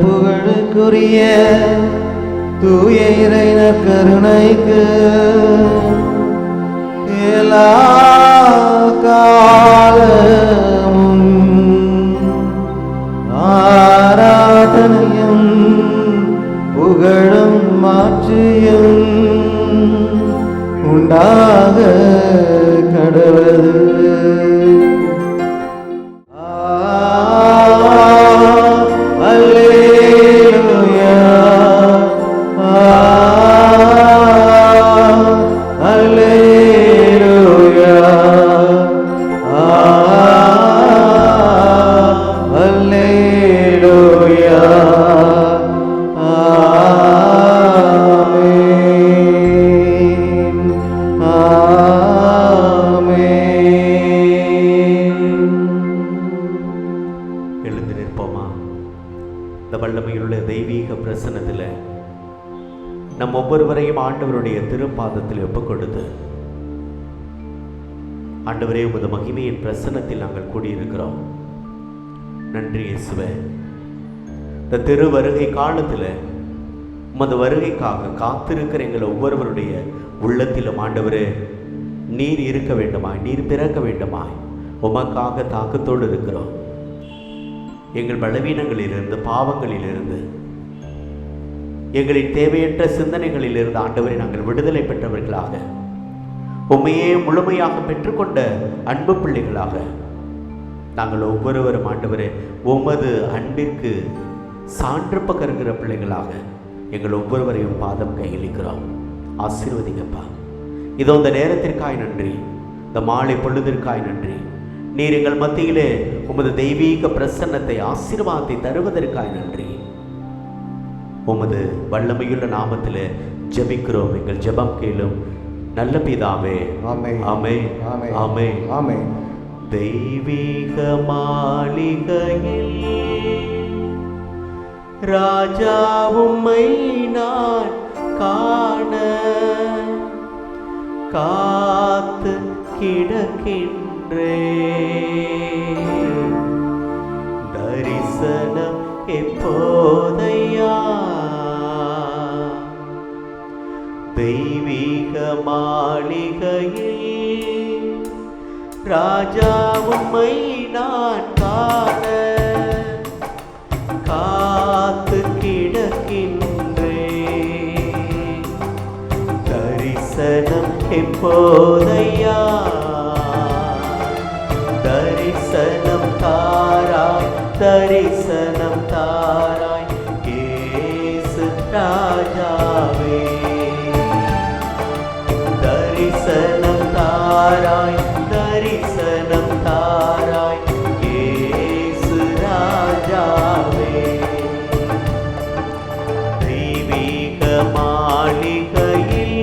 புகழுக்குரிய தூய இறைன கருணைக்கு எல்லா காலமும் ஆராதனையும் புகழும் மாற்றியும் உண்டாக கடவுளது. நம் ஒவ்வொருவரையும் ஆண்டவருடைய திருப்பாதத்தில் ஒப்புக் கொடுத்து, ஆண்டவரே, உமது மகிமையின் பிரசன்னத்தில் நாங்கள் கூடியிருக்கிறோம். நன்றி இயேசுவே. இந்த திரு வருகை காலத்தில் உமது வருகைக்காக காத்திருக்கிற எங்கள் ஒவ்வொருவருடைய உள்ளத்திலும் ஆண்டவரே நீர் இருக்க வேண்டுமாய், நீர் பிறக்க வேண்டுமாய் உமக்காக தாக்கத்தோடு இருக்கிறோம். எங்கள் பலவீனங்களிலிருந்து, பாவங்களிலிருந்து, எங்களின் தேவையற்ற சிந்தனைகளிலிருந்து ஆண்டவரை நாங்கள் விடுதலை பெற்றவர்களாக, உம்மையே முழுமையாக பெற்றுக்கொண்ட அன்பு பிள்ளைகளாக நாங்கள் ஒவ்வொருவரும் ஆண்டவரே உமது அன்பிற்கு சான்று பகருகிற பிள்ளைகளாக எங்கள் ஒவ்வொருவரையும் பாதம் கையளிக்கிறோம். ஆசீர்வதிங்கப்பா. இதோ இந்த நேரத்திற்காய் நன்றி, இந்த மாலை பொழுதிற்காய் நன்றி. நீர் எங்கள் மத்தியிலே உமது தெய்வீக பிரசன்னத்தை, ஆசீர்வாதத்தை தருவதற்காய் நன்றி. உமது வல்லமையுள்ள நாமத்தில் ஜெபிக்கிறோம். எங்கள் ஜெபம் கேளும் நல்ல பிதாவே. ஆமென். ஆமென். ஆமென். ஆமென். ஆமென். தெய்வீக மாளிகையில் ராஜா உம்மை நான் காண காத்து கிடக்கின்றேன். தரிசனம் எப்போதையா? தெய்வீக மாளிகையில் ராஜா உம்மை நான் காண காத்து கிடக்கின்றேன். தரிசனம் எப்போதையா? தரிசனம் தாராய், தரிசனம் தாராய் இயேசு ராஜாவே. தரிசனம் தாராய், தரிசனம் தாராய் இயேசு ராஜாவே. தெய்வீக மாளிகையில்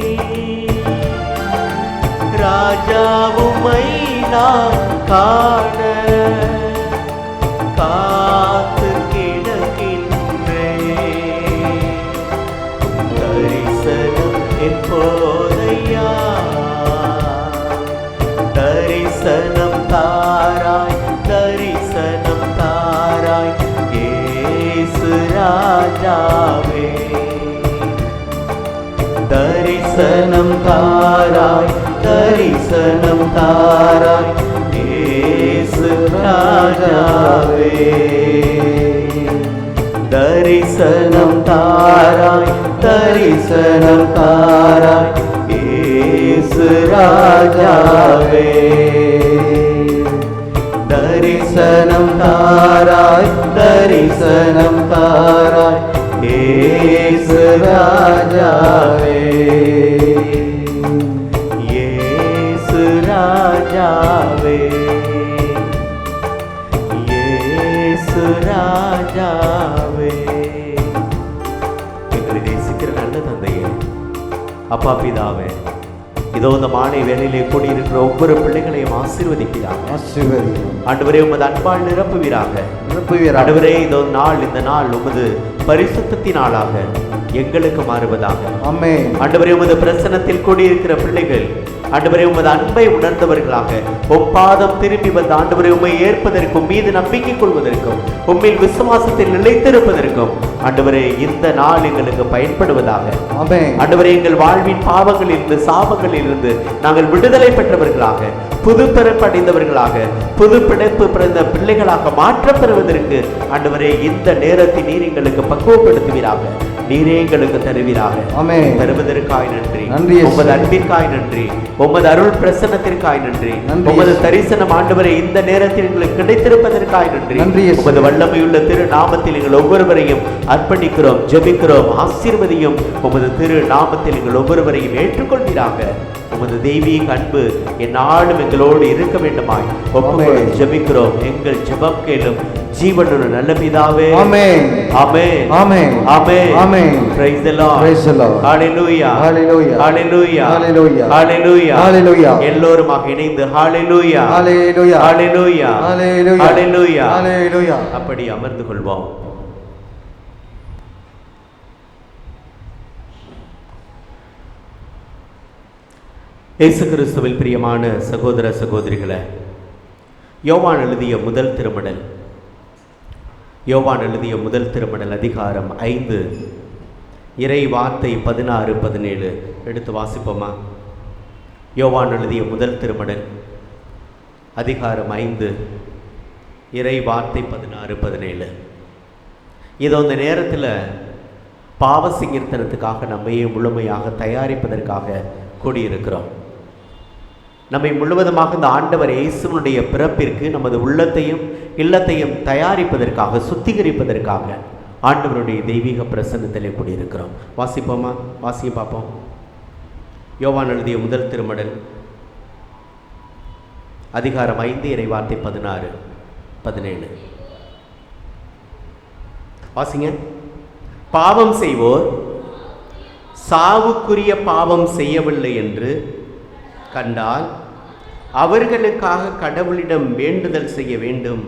ராஜா உம்மை நான் காண காத்து கிடக்கின்றேன். தரிசனம் எப்போதையா? தரிசனம் தாராய், தரிசனம் தாராய் இயேசு ராஜாவே. தரிசனம் தாராய், தரிசனம் தாராய் இயேசு ராஜாவே. தரிசனம் தாராய், தரிசனம் தாராய் இயேசு ராஜாவே. தரிசனம் தாராய், தரிசனம் தாராய் இயேசு ராஜாவே. இயேசு ராஜாவே, இயேசு ராஜாவே. எங்களை நேசிக்கிற நல்ல தந்தையே, அப்பா பிதாவே, இதோ இந்த மாலை வேளையிலே கூடியிருக்கிற ஒவ்வொரு பிள்ளைகளையும் ஆசீர்வதிக்கிறாங்க. ஆண்டவரே, உமது அன்பால் நிரப்புவீராக. ஆண்டவரே, இந்த நாள், இந்த நாள் உமது பரிசுத்தத்தின் நாளாக எங்களுக்கு மாறுவதாக. ஆமென். ஆண்டவரே, உமது பிரசன்னத்தில் கூடியிருக்கிற பிள்ளைகள் ஆண்டவரே உமது அன்பை உணர்ந்தவர்களாக ஒப்பாதம் திரும்பி வந்த ஆண்டவரே உம்மை ஏற்பதற்கும் மீது நம்பிக்கை கொள்வதற்கும் உம்மில் விசுவாசத்தில் நிலைத்திருப்பதற்கும் ஆண்டவரே இந்த நாள் எங்களுக்கு பயன்படுவதாக. ஆண்டவரே, எங்கள் வாழ்வின் பாவங்களில் இருந்து சாபங்களில் இருந்து நாங்கள் விடுதலை பெற்றவர்களாக புது பிறப்படைந்தவர்களாக புது பிழைப்பு பிறந்த பிள்ளைகளாக மாற்றம் பெறுவதற்கு ஆண்டவரே இந்த நேரத்தை நீர் எங்களுக்கு பக்குவப்படுத்துவீராக. நீரே எங்களுக்கு தருவீராக. தருவதற்காய் நன்றி. உமது அன்பிற்காய் நன்றி. உமது அருள் பிரசன்னத்திற்காய் நன்றி. உமது தரிசனம் ஆண்டவரே இந்த நேரத்தில் எங்களுக்கு கிடைத்திருப்பதற்காய் நன்றி. உமது வல்லமையுள்ள திரு நாமத்தில் எங்கள் ஒவ்வொருவரையும் அர்ப்பணிக்கிறோம், ஜெபிக்கிறோம். ஆசீர்வதியும். உமது திரு நாமத்தில் எங்கள் ஒவ்வொருவரையும் ஏற்றுக்கொள்வீராக. உமது தெய்வீக அன்பு என்னாலும் எங்களோடு இருக்க வேண்டுமாய் ஒப்புக்கொண்டு ஜெபிக்கிறோம். எங்கள் ஜெபம் கேளும் ஜீவனுள்ள நல்ல பிதாவே. ஆமென். ஆமென். ஆமென். ஆமென். ஆமென். Praise the Lord. Praise the Lord. Hallelujah. Hallelujah. Hallelujah. Hallelujah. Hallelujah. Hallelujah. எல்லோருமாக இணைந்து Hallelujah. Hallelujah. Hallelujah. Hallelujah. Hallelujah. Hallelujah. அப்படி அமர்ந்து கொள்வோம். இயேசு கிறிஸ்துவில் பிரியமான சகோதர சகோதரிகளே, யோவான் எழுதிய முதல் திருமடல் அதிகாரம் 5 இறை வார்த்தை 16, 17 எடுத்து வாசிப்போமா? யோவான் எழுதிய முதல் திருமடல் அதிகாரம் 5 இறை வார்த்தை 16, 17. இதோ இந்த நேரத்தில் பாவ சங்கீர்த்தனத்துக்காக நம்மையே முழுமையாக தயாரிப்பதற்காக கூடியிருக்கிறோம். நம்மை முழுவதுமாக இந்த ஆண்டவர் இயேசுவினுடைய பிறப்பிற்கு நமது உள்ளத்தையும் இல்லத்தையும் தயாரிப்பதற்காக சுத்திகரிப்பதற்காக ஆண்டவருடைய தெய்வீக பிரசன்னத்திலே கூடியிருக்கிறோம். வாசிப்போமா? வாசிய பார்ப்போம். யோவான் எழுதிய முதல் திருமடல் அதிகாரம் 5 இறை வார்த்தை 16, 17 வாசிங்க. பாவம் செய்வோர் சாவுக்குரிய பாவம் செய்யவில்லை என்று கண்டால் அவர்களுக்காக கடவுளிடம் வேண்டுதல் செய்ய வேண்டும்.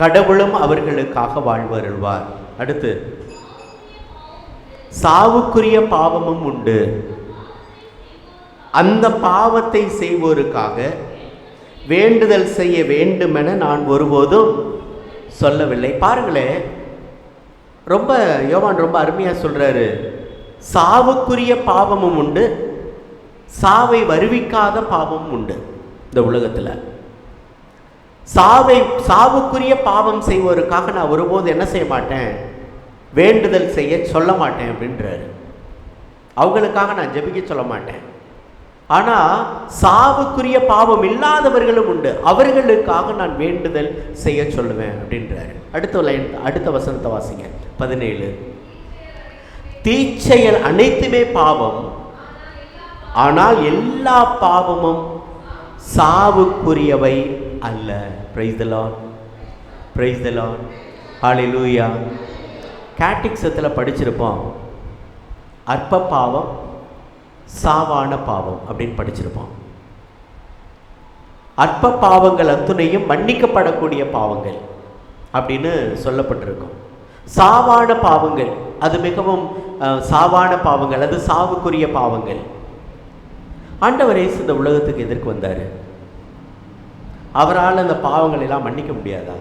கடவுளும் அவர்களுக்காக வாழ்வருள்வார். அடுத்து, சாவுக்குரிய பாவமும் உண்டு. அந்த பாவத்தை செய்வோருக்காக வேண்டுதல் செய்ய வேண்டுமென நான் ஒருபோதும் சொல்லவில்லை. பாருங்களேன், யோவான் ரொம்ப அருமையாக சொல்றாரு. சாவுக்குரிய பாவமும் உண்டு, சாவை வருவிக்காத பாவமும் உண்டு. இந்த உலகத்தில் சாவுக்குரிய பாவம் செய்வோருக்காக நான் ஒருபோது என்ன செய்ய மாட்டேன், வேண்டுதல் செய்ய சொல்ல மாட்டேன் அப்படின்றாரு. அவங்களுக்காக நான் ஜெபிக்க சொல்ல மாட்டேன். ஆனால் சாவுக்குரிய பாவம் இல்லாதவர்களும் உண்டு, அவர்களுக்காக நான் வேண்டுதல் செய்ய சொல்லுவேன் அப்படின்றாரு. அடுத்த வசனத்தை வாசிங்க. 17. தீச்செயல் அனைத்துமே பாவம், ஆனால் எல்லா பாவமும் சாவுக்குரியவை அல்ல. Praise the Lord. Praise the Lord. Hallelujah. கேட்டிக்ஸத்தில் படிச்சிருப்போம், அற்ப பாவம் சாவான பாவம் அப்படின்னு படிச்சிருப்போம். அற்ப பாவங்கள் அத்துணையும் மன்னிக்கப்படக்கூடிய பாவங்கள் அப்படின்னு சொல்லப்பட்டிருக்கும். சாவான பாவங்கள் அது மிகவும் சாவான பாவங்கள், அது சாவுக்குரிய பாவங்கள். ஆண்டவர் இயேசு இந்த உலகத்துக்கு எதற்கு வந்தார்? அவரால் அந்த பாவங்கள் எல்லாம் மன்னிக்க முடியாதா?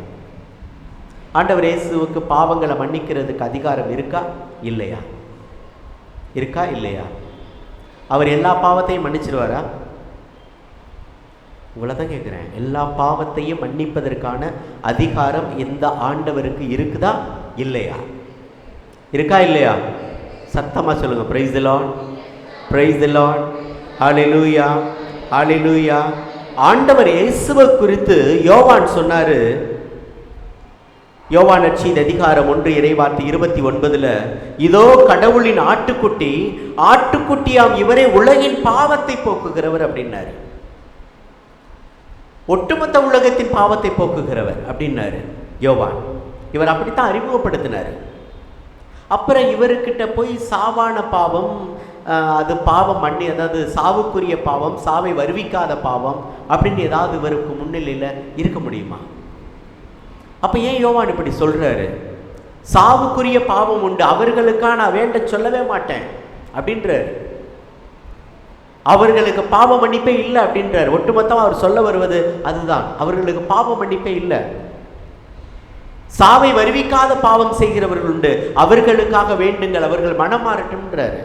ஆண்டவர் இயேசுவுக்கு பாவங்களை மன்னிக்கிறதுக்கு அதிகாரம் இருக்கா இல்லையா? இருக்கா இல்லையா? அவர் எல்லா பாவத்தையும் மன்னிச்சிருவாரா? உங்களை தான் கேட்குறேன். எல்லா பாவத்தையும் மன்னிப்பதற்கான அதிகாரம் இந்த ஆண்டவருக்கு இருக்குதா இல்லையா? இருக்கா இல்லையா? சத்தமாக சொல்லுங்கள். Praise the Lord. Praise the Lord. Hallelujah. Hallelujah. ஆண்டவர் இயேசுவை குறித்து யோவான் சொன்னாரு. யோவான் நற்செய்தி அதிகாரம் 1 இறைவார்த்தை 29, இதோ கடவுளின் ஆட்டுக்குட்டி, ஆட்டுக்குட்டியாம் இவரே உலகின் பாவத்தை போக்குகிறவர் அப்படின்னாரு. ஒட்டுமொத்த உலகத்தின் பாவத்தை போக்குகிறவர் அப்படின்னாரு யோவான். இவர் அப்படித்தான் அறிமுகப்படுத்தினார். அப்புறம் இவர்கிட்ட போய் சாவான பாவம், அது பாவம் மண்ணி, அதாவது சாவுக்குரிய பாவம், சாவை வருவிக்காத பாவம் அப்படின்னு ஏதாவது இவருக்கு முன்னிலையில் இருக்க முடியுமா? அப்போ ஏன் யோவான் இப்படி சொல்கிறாரு? சாவுக்குரிய பாவம் உண்டு, அவர்களுக்காக நான் வேண்ட சொல்லவே மாட்டேன் அப்படின்றார். அவர்களுக்கு பாவ மன்னிப்பே இல்லை அப்படின்றார். ஒட்டுமொத்தம் அவர் சொல்ல வருவது அதுதான், அவர்களுக்கு பாவ மன்னிப்பே இல்லை. சாவை வருவிக்காத பாவம் செய்கிறவர்கள் உண்டு, அவர்களுக்காக வேண்டுங்கள், அவர்கள் மனம் மாறட்டும்ன்றாரு.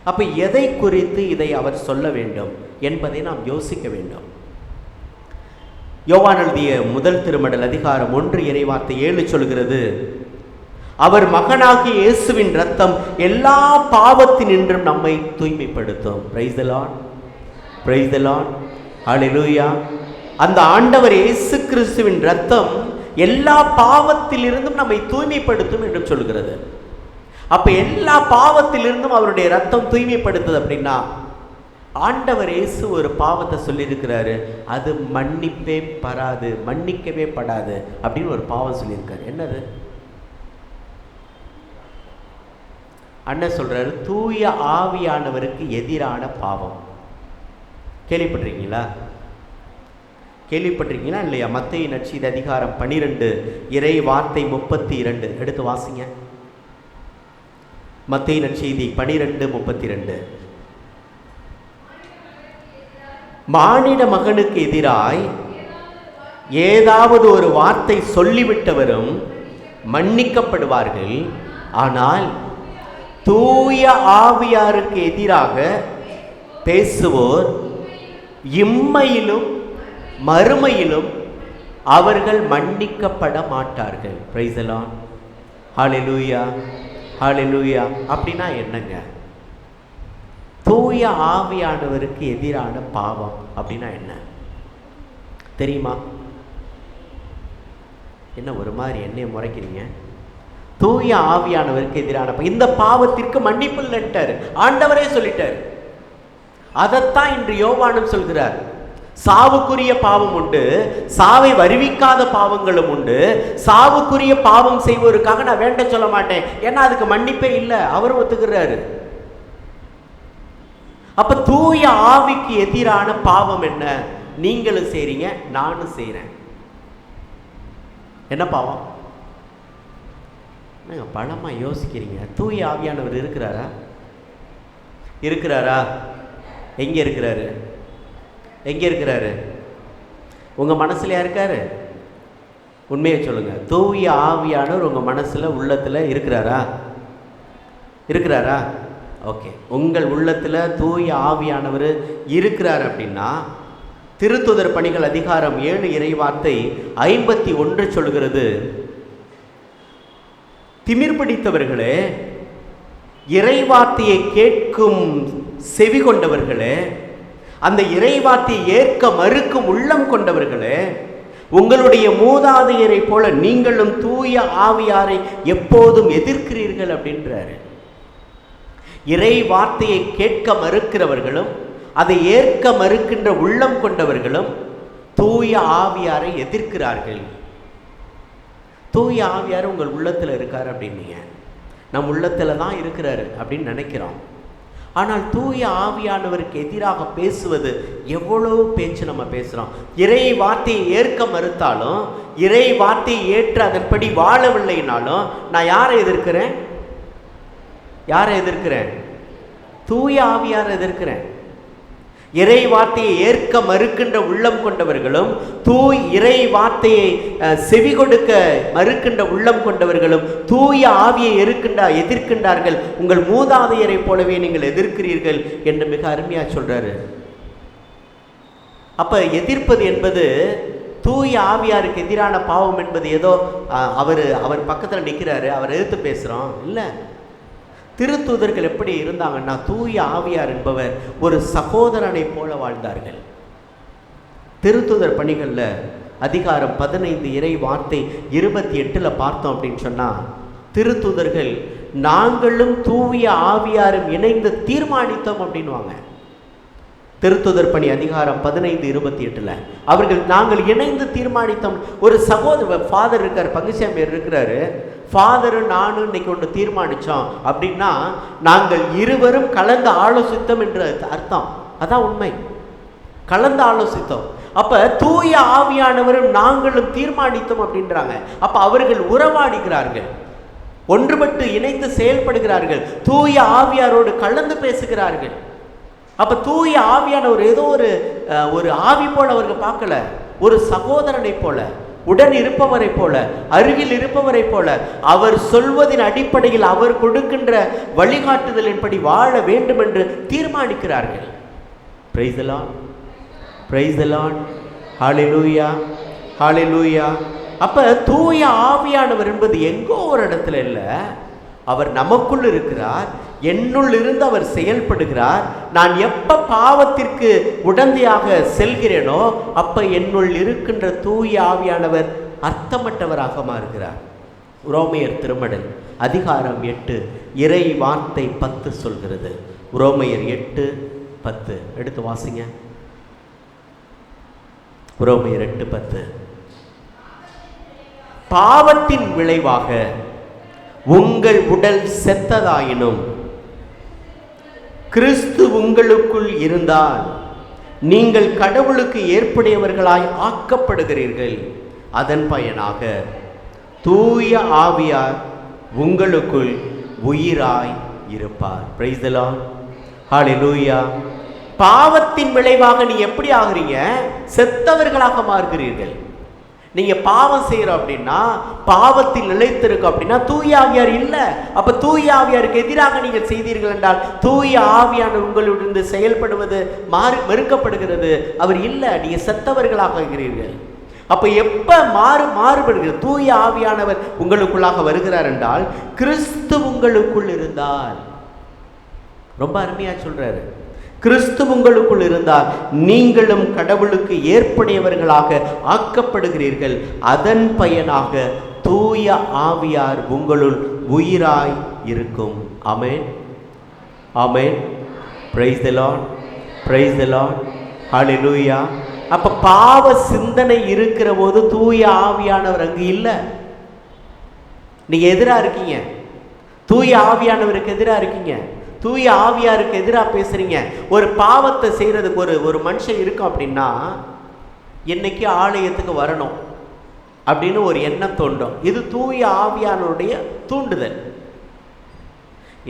அப்ப எதை குறித்து இதை அவர் சொல்ல வேண்டும் என்பதை நாம் யோசிக்க வேண்டும். யோவான் எழுதிய முதல் திருமடல் அதிகாரம் 1 இறைவார்த்தை 7 சொல்கிறது, அவர் மகனாகிய இயேசுவின் இரத்தம் எல்லா பாவத்தினின்றும் நம்மை தூய்மைப்படுத்தும். Praise the lord, praise the lord, hallelujah. அந்த ஆண்டவர் இயேசு கிறிஸ்துவின் இரத்தம் எல்லா பாவத்திலிருந்தும் நம்மை தூய்மைப்படுத்தும் என்று சொல்கிறது. அப்ப எல்லா பாவத்திலிருந்தும் அவருடைய இரத்தம் தூய்மைப்படுத்துது அப்படின்னா, ஆண்டவர் இயேசு ஒரு பாவத்தை சொல்லியிருக்கிறாரு, அது மன்னிப்பே படாது, மன்னிக்கவே படாது அப்படின்னு ஒரு பாவம் சொல்லியிருக்காரு. என்னது? அண்ணன் சொல்றாரு, தூய ஆவியானவருக்கு எதிரான பாவம். கேள்விப்பட்டிருக்கீங்களா? கேள்விப்பட்டிருக்கீங்களா இல்லையா? மத்தேயு நற்செய்தி அதிகாரம் 12 இறை வார்த்தை 32 எடுத்து வாசிங்க. மத்தேயு நற்செய்தி 12:32. மானிட மகனுக்கு எதிராய் ஏதாவது ஒரு வார்த்தை சொல்லிவிட்டவரும் மன்னிக்கப்படுவார்கள், ஆனால் தூய ஆவியாருக்கு எதிராக பேசுவோர் இம்மையிலும் மறுமையிலும் அவர்கள் மன்னிக்கப்பட மாட்டார்கள். பிரைஸ் தி லார்ட், ஹல்லேலூயா, ஹல்லேலூயா. அப்படின்னா என்னங்க? தூய ஆவியானவருக்கு எதிரான பாவம் அப்படின்னா என்ன தெரியுமா? என்ன ஒரு மாதிரி என்னைய முறைக்கிறீங்க? தூய ஆவியானவருக்கு எதிரான இந்த பாவத்திற்கு மன்னிப்பு இல்லைன்ட்டாரு, ஆண்டவரே சொல்லிட்டார். அதைத்தான் இன்று யோவானும் சொல்கிறார். சாவுக்குரிய பாவம் உண்டு, சாவை வருவிக்காத பாவங்களும் உண்டு. சாவுக்குரிய பாவம் செய்வோருக்காக நான் வேண்ட சொல்ல மாட்டேன், ஏன்னா அதுக்கு மன்னிப்பே இல்லை, அவரும் ஒத்துக்கிறாரு. அப்ப தூய ஆவிக்கு எதிரான பாவம் என்ன? நீங்களும் செய்றீங்க, நானும் செய்றேன். என்ன பாவம்? பலமா யோசிக்கிறீங்க. தூய ஆவியானவர் இருக்கிறாரா? இருக்கிறாரா? எங்க இருக்கிறாரு? எங்க இருக்கிறாரு? உங்க மனசுலயா இருக்காரு? உண்மையை சொல்லுங்க. தூய ஆவியானவர் உங்க மனசுல உள்ளத்துல இருக்கிறாரா? இருக்கிறாரா? ஓகே, உங்கள் உள்ளத்துல தூய ஆவியானவர் இருக்கிறார் அப்படின்னா, திருத்துதர் பணிகள் அதிகாரம் 7 இறைவார்த்தை 51 சொல்கிறது, திமிர் பிடித்தவர்களே, இறைவார்த்தையை கேட்கும் செவி கொண்டவர்களே, அந்த இறைவார்த்தையை ஏற்க மறுக்கும் உள்ளம் கொண்டவர்களே, உங்களுடைய மூதாதையரை போல நீங்களும் தூய ஆவியாரை எப்போதும் எதிர்க்கிறீர்கள் அப்படின்றாரு. இறை வார்த்தையை கேட்க மறுக்கிறவர்களும் அதை ஏற்க மறுக்கின்ற உள்ளம் கொண்டவர்களும் தூய ஆவியாரை எதிர்க்கிறார்கள். தூய ஆவியார் உங்கள் உள்ளத்தில் இருக்காரு அப்படின்னீங்க, நம் உள்ளத்துல தான் இருக்கிறாரு அப்படின்னு நினைக்கிறோம். ஆனால் தூய ஆவியானவருக்கு எதிராக பேசுவது எவ்வளவு பேச்சு நம்ம பேசுறோம். இறை வார்த்தையை ஏற்க மறுத்தாலும், இறை வார்த்தையை ஏற்று அதன்படி வாழவில்லைனாலும் நான் யாரை எதிர்க்கிறேன்? யாரை எதிர்க்கிறேன்? தூய ஆவியாரை எதிர்க்கிறேன். இறை வார்த்தையை ஏற்க மறுக்கின்ற உள்ளம் கொண்டவர்களும் இறை வார்த்தையை செவி கொடுக்க மறுக்கின்ற உள்ளம் கொண்டவர்களும் தூய ஆவியை எதிர்க்கின்றார்கள். உங்கள் மூதாதையரை போலவே நீங்கள் எதிர்க்கிறீர்கள் என்று மிக அருமையா சொல்றாரு. அப்ப எதிர்ப்பது என்பது தூய ஆவியாருக்கு எதிரான பாவம் என்பது ஏதோ அவர் பக்கத்துல நிற்கிறாரு, அவர் எதிர்த்து பேசுறோம் இல்லை. திருத்தூதர்கள் எப்படி இருந்தாங்கன்னா, தூய ஆவியார் என்பவர் ஒரு சகோதரனை போல வாழ்ந்தார்கள். திருத்தூதர் பணிகள்ல அதிகாரம் 15 இறை வார்த்தை 28 பார்த்தோம் அப்படின்னு சொன்னா, திருத்தூதர்கள் நாங்களும் தூய ஆவியாரும் இணைந்து தீர்மானித்தோம் அப்படின்வாங்க. திருத்தூதர் பணி அதிகாரம் 15:28 அவர்கள் நாங்கள் இணைந்து தீர்மானித்தோம். ஒரு சகோதரர் ஃபாதர் இருக்கார், பங்குசாமியார் இருக்கிறாரு, ஃபாதரும் நானும் இன்னைக்கு ஒன்று தீர்மானித்தோம் அப்படின்னா நாங்கள் இருவரும் கலந்து ஆலோசித்தோம் என்று அர்த்தம். அதான் உண்மை, கலந்து ஆலோசித்தோம். அப்ப தூய ஆவியானவரும் நாங்களும் தீர்மானித்தோம் அப்படின்றாங்க. அப்ப அவர்கள் உறவாடுகிறார்கள். ஒன்றுபட்டு இணைந்து செயல்படுகிறார்கள், தூய ஆவியாரோடு கலந்து பேசுகிறார்கள். அப்ப தூய ஆவியானவர் ஏதோ ஒரு ஆவி போல அவர்கள் பார்க்கல, ஒரு சகோதரனை போல, உடன் இருப்பவரை போல, அருகில் இருப்பவரை போல, அவர் சொல்வதின் அடிப்படையில் அவர் கொடுக்கின்ற வழிகாட்டுதலின்படி வாழ வேண்டும் என்று தீர்மானிக்கிறார்கள். Praise the lord, praise the lord, hallelujah, hallelujah. அப்ப தூய ஆவியானவர் என்பது எங்கோ ஒரு இடத்துல இல்லை, அவர் நமக்குள் இருக்கிறார், என்னுள் இருந்து அவர் செயல்படுகிறார். நான் எப்ப பாவத்திற்கு உடந்தையாக செல்கிறேனோ அப்ப என்னுள் இருக்கின்ற தூய ஆவியானவர் அர்த்தமற்றவராக மாறுகிறார். உரோமையர் திருமடல் அதிகாரம் 8 இறை வார்த்தை 10 சொல்கிறது. உரோமையர் 8:10 எடுத்து வாசிங்க. உரோமையர் 8:10. பாவத்தின் விளைவாக உங்கள் உடல் செத்ததாயினும் கிறிஸ்து உங்களுக்குள் இருந்தால் நீங்கள் கடவுளுக்கு ஏற்புடையவர்களாய் ஆக்கப்படுகிறீர்கள். அதன் பயனாக தூய ஆவியார் உங்களுக்குள் உயிராய் இருப்பார். பிரைஸ் தி லார்ட், ஹல்லேலூயா. பாவத்தின் விளைவாக நீங்க எப்படி ஆகுறீங்க? செத்தவர்களாக மாறுகிறீர்கள். நீங்க பாவம் செய்யறோம் அப்படின்னா, பாவத்தில் நிலைத்திருக்கும் அப்படின்னா தூய ஆவியார் இல்லை. அப்ப தூய ஆவியாருக்கு எதிராக நீங்கள் செய்தீர்கள் என்றால் தூய ஆவியான உங்களிடம் செயல்படுவது மறுக்கப்படுகிறது. அவர் இல்லை, நீங்க செத்தவர்களாக இருக்கிறீர்கள். அப்ப எப்ப மாறுபடுகிறது? தூய ஆவியானவர் உங்களுக்குள்ளாக வருகிறார் என்றால் கிறிஸ்து உங்களுக்குள் இருந்தால். ரொம்ப அருமையா சொல்றாரு, கிறிஸ்து உங்களுக்குள் இருந்தால் நீங்களும் கடவுளுக்கு ஏற்புடையவர்களாக ஆக்கப்படுகிறீர்கள். அதன் பயனாக தூய ஆவியார் உங்களுள் உயிராய் இருக்கும். Amen, amen. Praise the lord, praise the lord, hallelujah. அப்ப பாவ சிந்தனை இருக்கிற போது தூய ஆவியானவர் அங்கு இல்லை. நீங்க எதிராக இருக்கீங்க, தூய ஆவியானவருக்கு எதிராக இருக்கீங்க, தூய ஆவியாருக்கு எதிராக பேசுறீங்க. ஒரு பாவத்தை செய்யறதுக்கு ஒரு மனுஷன் இருக்கும் அப்படின்னா என்னைக்கு ஆலயத்துக்கு வரணும் அப்படின்னு ஒரு எண்ணம் தோன்றும். இது தூய ஆவியானுடைய தூண்டுதல்.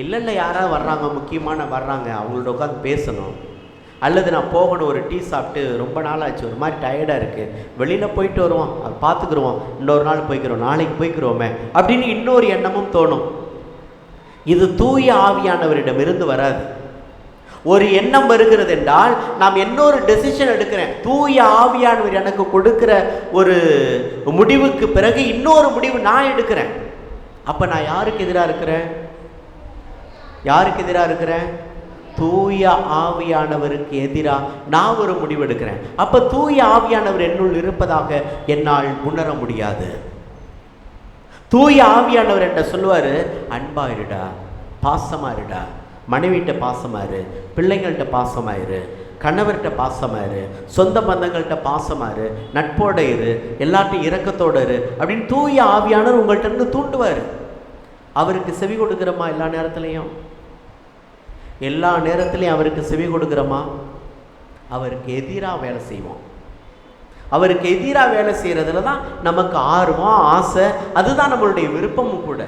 இல்லை யாராவது வர்றாங்க, முக்கியமான வர்றாங்க, அவங்களோட உட்காந்து பேசணும், அல்லது நான் போகணும், ஒரு டீ சாப்பிட்டு ரொம்ப நாள் ஆச்சு, ஒரு மாதிரி டயர்டாக இருக்குது, வெளியில் போயிட்டு வருவோம், அதை பார்த்துக்குருவோம், இன்னொரு நாள் போய்க்கிறோம், நாளைக்கு போய்க்கிறோமே அப்படின்னு இன்னொரு எண்ணமும் தோணும். இது தூய ஆவியானவரிடமிருந்து வராது. ஒரு எண்ணம் வருகிறது என்றால் நாம் இன்னொரு டெசிஷன் எடுக்கிறேன். தூய ஆவியானவர் எனக்கு கொடுக்கிற ஒரு முடிவுக்கு பிறகு இன்னொரு முடிவு நான் எடுக்கிறேன். அப்ப நான் யாருக்கு எதிராக இருக்கிறேன்? யாருக்கு எதிராக இருக்கிறேன்? தூய ஆவியானவருக்கு எதிராக நான் ஒரு முடிவு எடுக்கிறேன். அப்ப தூய ஆவியானவர் என்னுள் இருப்பதாக என்னால் உணர முடியாது. தூய ஆவியானவர் என்ன சொல்லுவாரு? அன்பா இருடா, பாசமா இருடா, மனைவிட்ட பாசமா இரு, பிள்ளைங்கள்ட்ட பாசமா இரு, கணவர்கிட்ட பாசமா இரு, சொந்த பந்தங்கள்கிட்ட பாசமா இரு, நட்போட இரு, எல்லாத்தையும் இரக்கத்தோட இரு அப்படின்னு தூய ஆவியானவர் உங்கள்கிட்ட இருந்து தூண்டுவார். அவருக்கு செவி கொடுக்கிறோமா? எல்லா நேரத்துலையும் அவருக்கு செவி கொடுக்கிறோமா? அவருக்கு எதிராக வேலை செய்வோம். அவருக்கு எதிராக வேலை செய்யறதுல தான் நமக்கு ஆர்வம், ஆசை, அதுதான் நம்மளுடைய விருப்பமும் கூட.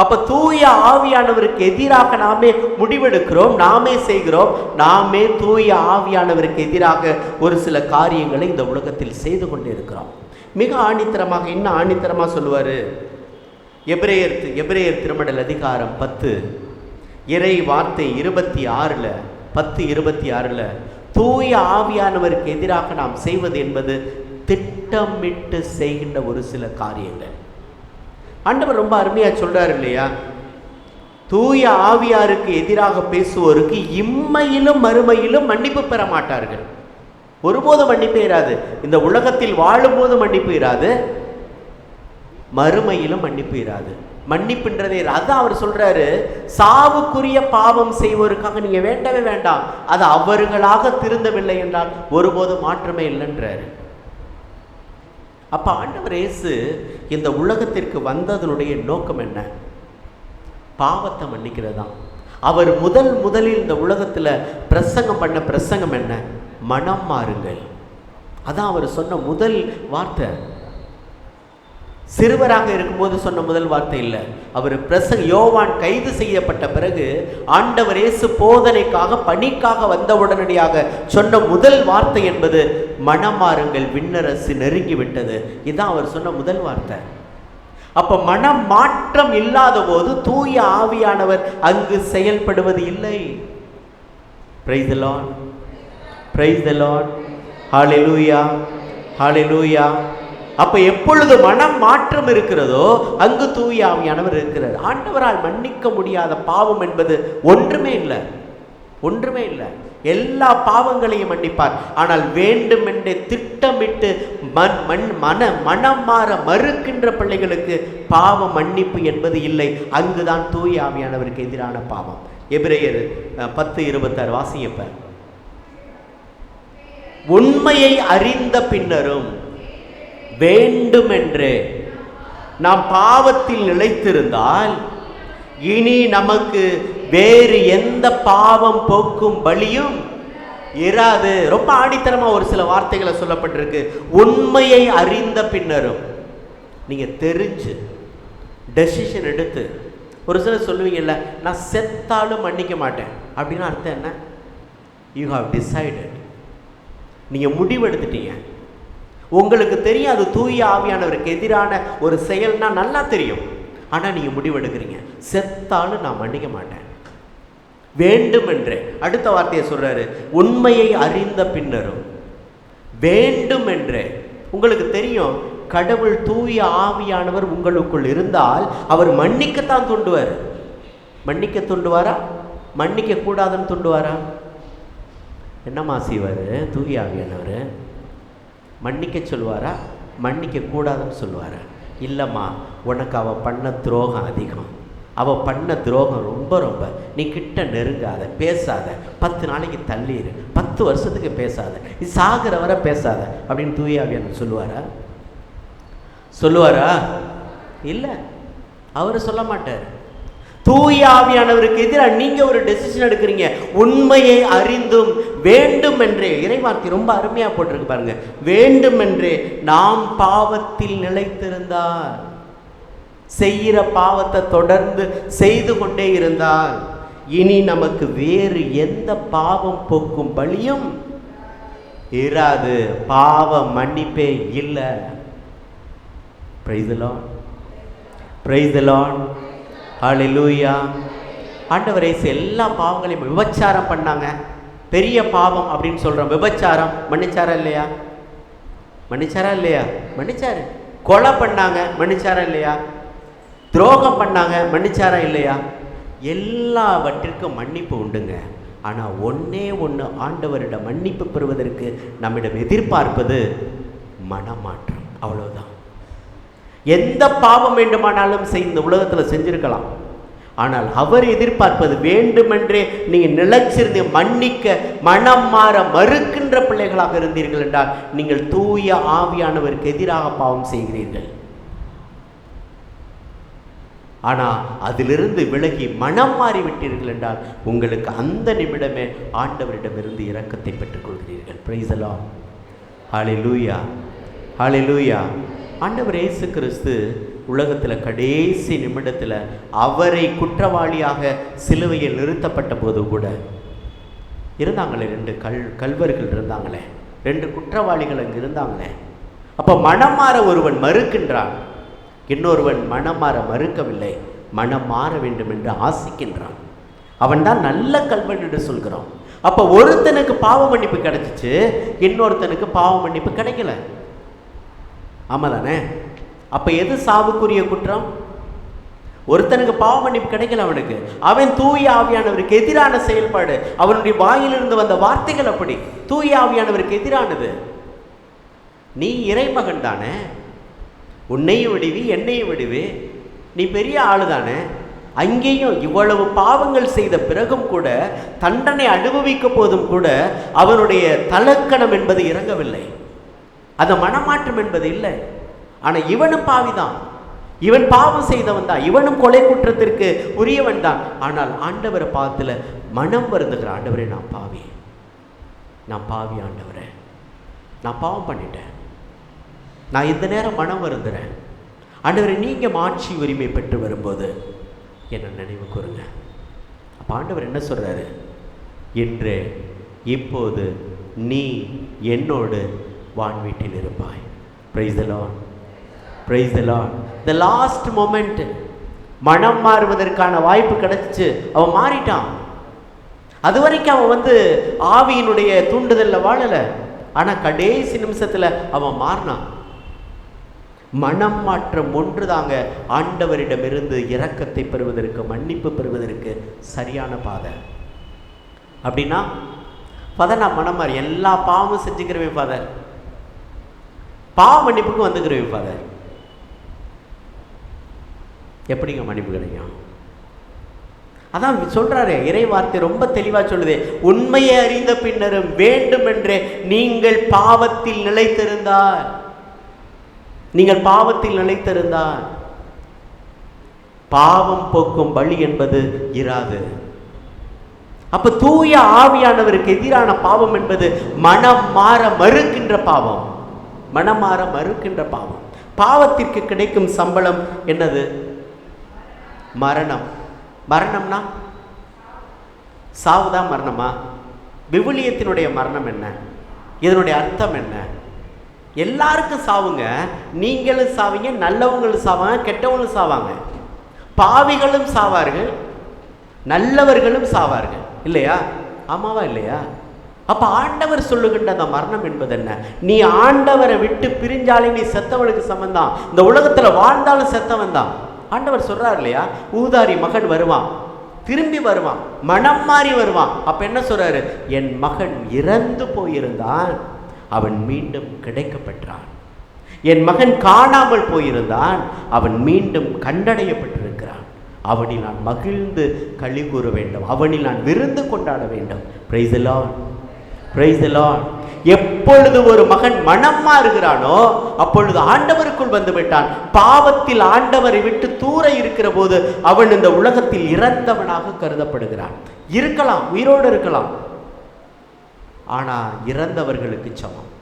அப்ப தூய ஆவியானவருக்கு எதிராக நாமே முடிவெடுக்கிறோம், நாமே செய்கிறோம், நாமே தூய ஆவியானவருக்கு எதிராக ஒரு சில காரியங்களை இந்த உலகத்தில் செய்து கொண்டே இருக்கிறோம். மிக ஆணித்தரமாக, இன்னும் ஆணித்தரமாக சொல்லுவாரு. எபிரேயர் திருமடல் அதிகாரம் 10 இறை வார்த்தை 26 10:26 தூய ஆவியானவருக்கு எதிராக நாம் செய்வது என்பது திட்டமிட்டு செய்கின்ற ஒரு சில காரியங்கள். ஆண்டவர் ரொம்ப அருமையா சொல்றாரு இல்லையா? தூய ஆவியாருக்கு எதிராக பேசுவோருக்கு இம்மையிலும் மறுமையிலும் மன்னிப்பு பெற மாட்டார்கள். ஒருபோதும் மன்னிப்பு இராது. இந்த உலகத்தில் வாழும்போது மன்னிப்பு இராது, மறுமையிலும் மன்னிப்பு இராது. மன்னிப்புன்றதே அதான் அவர் சொல்றாரு, சாவுக்குரிய பாவம் செய்வோருக்காக நீங்க வேண்டவே வேண்டாம், அது அவர்களாக திருந்தவில்லை என்றால் ஒருபோதும் மாற்றமே இல்லைன்றாரு. அப்ப ஆண்டவர் இயேசு இந்த உலகத்திற்கு வந்ததனுடைய நோக்கம் என்ன? பாவத்தை மன்னிக்கிறதா. அவர் முதலில் இந்த உலகத்துல பிரசங்கம் பண்ண பிரசங்கம் என்ன? மனம் மாறுங்கள். அதான் அவர் சொன்ன முதல் வார்த்தை. சிறுவராக இருக்கும்போது சொன்ன முதல் வார்த்தை இல்லை. அவர் யோவான் கைது செய்யப்பட்ட பிறகு ஆண்டவர் இயேசு போதனைக்காக பணிக்காக வந்த உடனடியாக சொன்ன முதல் வார்த்தை என்பது மனமாறுங்கள், விண்ணரசு நெருங்கி விட்டது. இதுதான் அவர் சொன்ன முதல் வார்த்தை. அப்ப மனம் மாற்றம் இல்லாத போது தூய ஆவியானவர் அங்கு செயல்படுவது இல்லை. Praise the lord, praise the lord, hallelujah, hallelujah. அப்ப எப்பொழுது மனம் மாற்றம் இருக்கிறதோ அங்கு தூய ஆவியானவர் இருக்கிறார். ஆண்டவரால் மன்னிக்க முடியாத பாவம் என்பது ஒன்றுமே இல்லை, ஒன்றுமே இல்லை. எல்லா பாவங்களையும் மன்னிப்பார். ஆனால் வேண்டுமென்றே திட்டமிட்டு மனம் மாற மறுக்கின்ற பிள்ளைகளுக்கு பாவ மன்னிப்பு என்பது இல்லை. அங்குதான் தூய ஆவியானவருக்கு எதிரான பாவம். எபிரேயர் 10:26 வாசியப்ப. உண்மையை அறிந்த பின்னரும் வேண்டுமென்றே நாம் பாவத்தில் நிலைத்திருந்தால் இனி நமக்கு வேறு எந்த பாவம் போக்கும் வழியும் இராது. ரொம்ப ஆணித்தரமா ஒரு சில வார்த்தைகளை சொல்லப்பட்டிருக்கு. உண்மையை அறிந்த பின்னரும். நீங்க தெரிஞ்சு டெசிஷன் எடுத்து, ஒரு சிலர் சொல்லுவீங்கல்ல, நான் செத்தாலும் மன்னிக்க மாட்டேன் அப்படின்னு அர்த்தம் என்ன? You have decided. நீங்க முடிவெடுத்துட்டீங்க. உங்களுக்கு தெரியும் அது தூய ஆவியானவருக்கு எதிரான ஒரு செயல்னா நல்லா தெரியும். ஆனா நீங்க முடிவெடுக்கிறீங்க, செத்தாலும் நான் மன்னிக்க மாட்டேன் வேண்டுமென்றே. அடுத்த வார்த்தையை சொல்றாரு, உண்மையை அறிந்த பின்னரும் வேண்டுமென்றே. உங்களுக்கு தெரியும் கடவுள் தூய ஆவியானவர் உங்களுக்குள் இருந்தால் அவர் மன்னிக்கத்தான் தூண்டுவார். மன்னிக்க தூண்டுவாரா? மன்னிக்க கூடாதுன்னு தூண்டுவாரா? என்னம்மா செய்வார் தூய ஆவியானவர்? மன்னிக்க சொல்லுவாரா, மன்னிக்க கூடாதுன்னு சொல்லுவாரா? இல்லைம்மா, உனக்கு அவள் பண்ண துரோகம் அதிகம், அவள் பண்ண துரோகம் ரொம்ப ரொம்ப, நீ கிட்ட நெருங்காத, பேசாத, 10 நாளைக்கு தள்ளிடு, 10 வருஷத்துக்கு பேசாத, நீ சாகிற வரை பேசாத அப்படின்னு தூய ஆவியானவர் சொல்லுவாரா? சொல்லுவாரா? இல்லை, அவர் சொல்ல மாட்டார். தூய ஆவியானவருக்கு எதிராக நீங்க ஒரு டெசிஷன் எடுக்கிறீங்க. உண்மையை அறிந்தும் வேண்டுமென்றே. இறைவார்த்தை ரொம்ப அருமையா போட்டிருக்கு பாருங்க. வேண்டுமென்றே நாம் பாவத்தில் நிலைத்திருந்தால், செய்கிற பாவத்தை தொடர்ந்து செய்து கொண்டே இருந்தால் இனி நமக்கு வேறு எந்த பாவம் போக்கும் வழியும் இராது. பாவ மன்னிப்பே இல்லை. Praise the lord, praise the lord, hallelujah. ஆண்டவர் இயேசு எல்லா பாவங்களையும், விபச்சாரம் பண்ணாங்க, பெரிய பாவம் அப்படின்னு சொல்றோம். விபச்சாரம் மன்னிச்சாரா இல்லையா? மன்னிச்சாரா இல்லையா? மன்னிச்சாரு. கொலை பண்ணாங்க, மன்னிச்சாரா இல்லையா? துரோகம் பண்ணாங்க, மன்னிச்சாரா இல்லையா? எல்லாவற்றிற்கும் மன்னிப்பு உண்டுங்க. ஆனால் ஒன்னே ஒன்று, ஆண்டவரிடம் மன்னிப்பு பெறுவதற்கு நம்மிடம் எதிர்பார்ப்பது மனமாற்றம். அவ்வளவுதான். எந்த பாவம் வேண்டுமானாலும் இந்த உலகத்தில் செஞ்சிருக்கலாம். ஆனால் அவர் எதிர்பார்ப்பது வேண்டுமென்றே நீங்கள் நிலைச்சிருந்து மன்னிக்க மனம் மாற மறுக்கின்ற பிள்ளைகளாக இருந்தீர்கள் என்றால் நீங்கள் தூய ஆவியானவருக்கு எதிராக பாவம் செய்கிறீர்கள். ஆனால் அதிலிருந்து விலகி மனம் மாறிவிட்டீர்கள் என்றால் உங்களுக்கு அந்த நிமிடமே ஆண்டவரிடமிருந்து இரக்கத்தை பெற்றுக்கொள்கிறீர்கள். பிரைஸ் தி லார்ட், ஹல்லேலூயா, ஹல்லேலூயா. ஆண்டவர் இயேசு கிறிஸ்து உலகத்தில் கடைசி நிமிடத்தில் அவரை குற்றவாளியாக சிலுவையில் நிறுத்தப்பட்ட போது கூட இருந்தாங்களே 2 கல்வர்கள் இருந்தாங்களே, 2 குற்றவாளிகள் அங்கே இருந்தாங்களே. அப்போ மனம் மாற ஒருவன் மறுக்கின்றான், இன்னொருவன் மனம் மாற மறுக்கவில்லை, மனம் மாற வேண்டும் என்று ஆசிக்கின்றான். அவன் தான் நல்ல கல்வன் என்று சொல்கிறோம். அப்போ ஒருத்தனுக்கு பாவ மன்னிப்பு கிடைச்சிச்சு, இன்னொருத்தனுக்கு பாவ மன்னிப்பு கிடைக்கல. ஆமா தானே? அப்ப எது சாவுக்குரிய குற்றம்? ஒருத்தனுக்கு பாவ மன்னிப்பு கிடைக்கல, அவனுக்கு அவன் தூய ஆவியானவருக்கு எதிரான செயல்பாடு, அவனுடைய வாயிலிருந்து வந்த வார்த்தைகள் அப்படி தூய ஆவியானவருக்கு எதிரானது. நீ இறைமகன் தானே, உன்னையும் விடுவி என்னையும் விடுவி, நீ பெரிய ஆளு தானே. அங்கேயும் இவ்வளவு பாவங்கள் செய்த பிறகும் கூட, தண்டனை அனுபவிக்க போதும் கூட அவனுடைய தலக்கணம் என்பது இறங்கவில்லை, அந்த மனமாற்றம் என்பது இல்லை. ஆனால் இவனும் பாவிதான், இவன் பாவம் செய்தவன் தான், இவனும் கொலை குற்றத்திற்கு உரியவன் தான். ஆனால் ஆண்டவரை பார்த்துல மனம் வருந்துகிற, ஆண்டவரே நான் பாவி, நான் பாவி ஆண்டவரே, நான் பாவம் பண்ணிட்டேன், நான் இந்த நேரம் மனம் வருந்துறேன். ஆண்டவரை நீங்க மாட்சி உரிமை பெற்று வரும்போது என்ன நினைவு கூறுங்க. அப்ப ஆண்டவர் என்ன சொல்றாரு? இன்று இப்போது நீ என்னோடு வான்வீட்டில் இருப்பாய். Price the lord, praise the Lord. The last moment, மனம் மாறுவதற்கான வாய்ப்பு கிடைச்சிச்சு. அவன் மாறிட்டான். அது வரைக்கும் அவன் ஆவியினுடைய தூண்டுதல்ல வாழல. ஆனா கடைசி நிமிஷத்துல அவன் மாறினான். மனம் மாற்றம் ஒன்றுதாங்க ஆண்டவரிடமிருந்து இரக்கத்தை பெறுவதற்கு, மன்னிப்பு பெறுவதற்கு சரியான பாதை. அப்படின்னா ஃபாதர் நான் மனம் மாறி எல்லா பாவமும் செஞ்சுக்கிறேன் ஃபாதர், பாவ மன்னிப்புக்கு வந்துக்கிறேன் ஃபாதர், எப்படிங்க மன்னிப்பு கிடைக்கும்? அதான் சொல்றாரு இறை வார்த்தை ரொம்ப தெளிவா சொல்லுது. உண்மையை அறிந்த பின்னரும் வேண்டுமென்றே நீங்கள் பாவத்தில் நிலைத்திருந்தால், நீங்கள் பாவத்தில் நிலைத்திருந்தால் பாவம் போக்கும் வழி என்பது இராது. அப்ப தூய ஆவியானவருக்கு எதிரான பாவம் என்பது மனம் மாற மறுக்கின்ற பாவம். மனம் மாற மறுக்கின்ற பாவம். பாவத்திற்கு கிடைக்கும் சம்பளம் என்னது? மரணம். மரணம்னா சாவுதான் மரணமா? விவிலியத்தினுடைய மரணம் என்ன? இதனுடைய அர்த்தம் என்ன? எல்லாருக்கும் சாவுங்க. நீங்களும் சாவீங்க, நல்லவங்களும் சாவாங்க, கெட்டவங்களும் சாவாங்க, பாவிகளும் சாவார்கள், நல்லவர்களும் சாவார்கள். இல்லையா? ஆமாவா இல்லையா? அப்ப ஆண்டவர் சொல்லுகின்ற அந்த மரணம் என்பது என்ன? நீ ஆண்டவரை விட்டு பிரிஞ்சாலே நீ செத்தவனுக்கு சமந்தான். இந்த உலகத்துல வாழ்ந்தாலும் செத்தவன் தான். ஆண்டவர் சொல்றாரு இல்லையா? ஊதாரி மகன் வருவான், திரும்பி வருவான், மனம் மாறி வருவான். அப்ப என்ன சொல்றாரு? என் மகன் இறந்து போயிருந்தான், அவன் மீண்டும் கிடைக்க பெற்றான். என் மகன் காணாமல் போயிருந்தான், அவன் மீண்டும் கண்டடையப்பட்டிருக்கிறான். அவனில் நான் மகிழ்ந்து களி கூற வேண்டும், அவனில் நான் விருந்து கொண்டாட வேண்டும். Praise the lord, praise the Lord. எப்பொழுது ஒரு மகன் மனம் மாறுகிறானோ அப்பொழுது ஆண்டவருக்குள் வந்து விட்டான். பாவத்தில் ஆண்டவரை விட்டு தூர இருக்கிற போது அவன் இந்த உலகத்தில் இறந்தவனாக கருதப்படுகிறான். இருக்கலாம், உயிரோடு இருக்கலாம், ஆனா இறந்தவர்களுக்கு சமம்.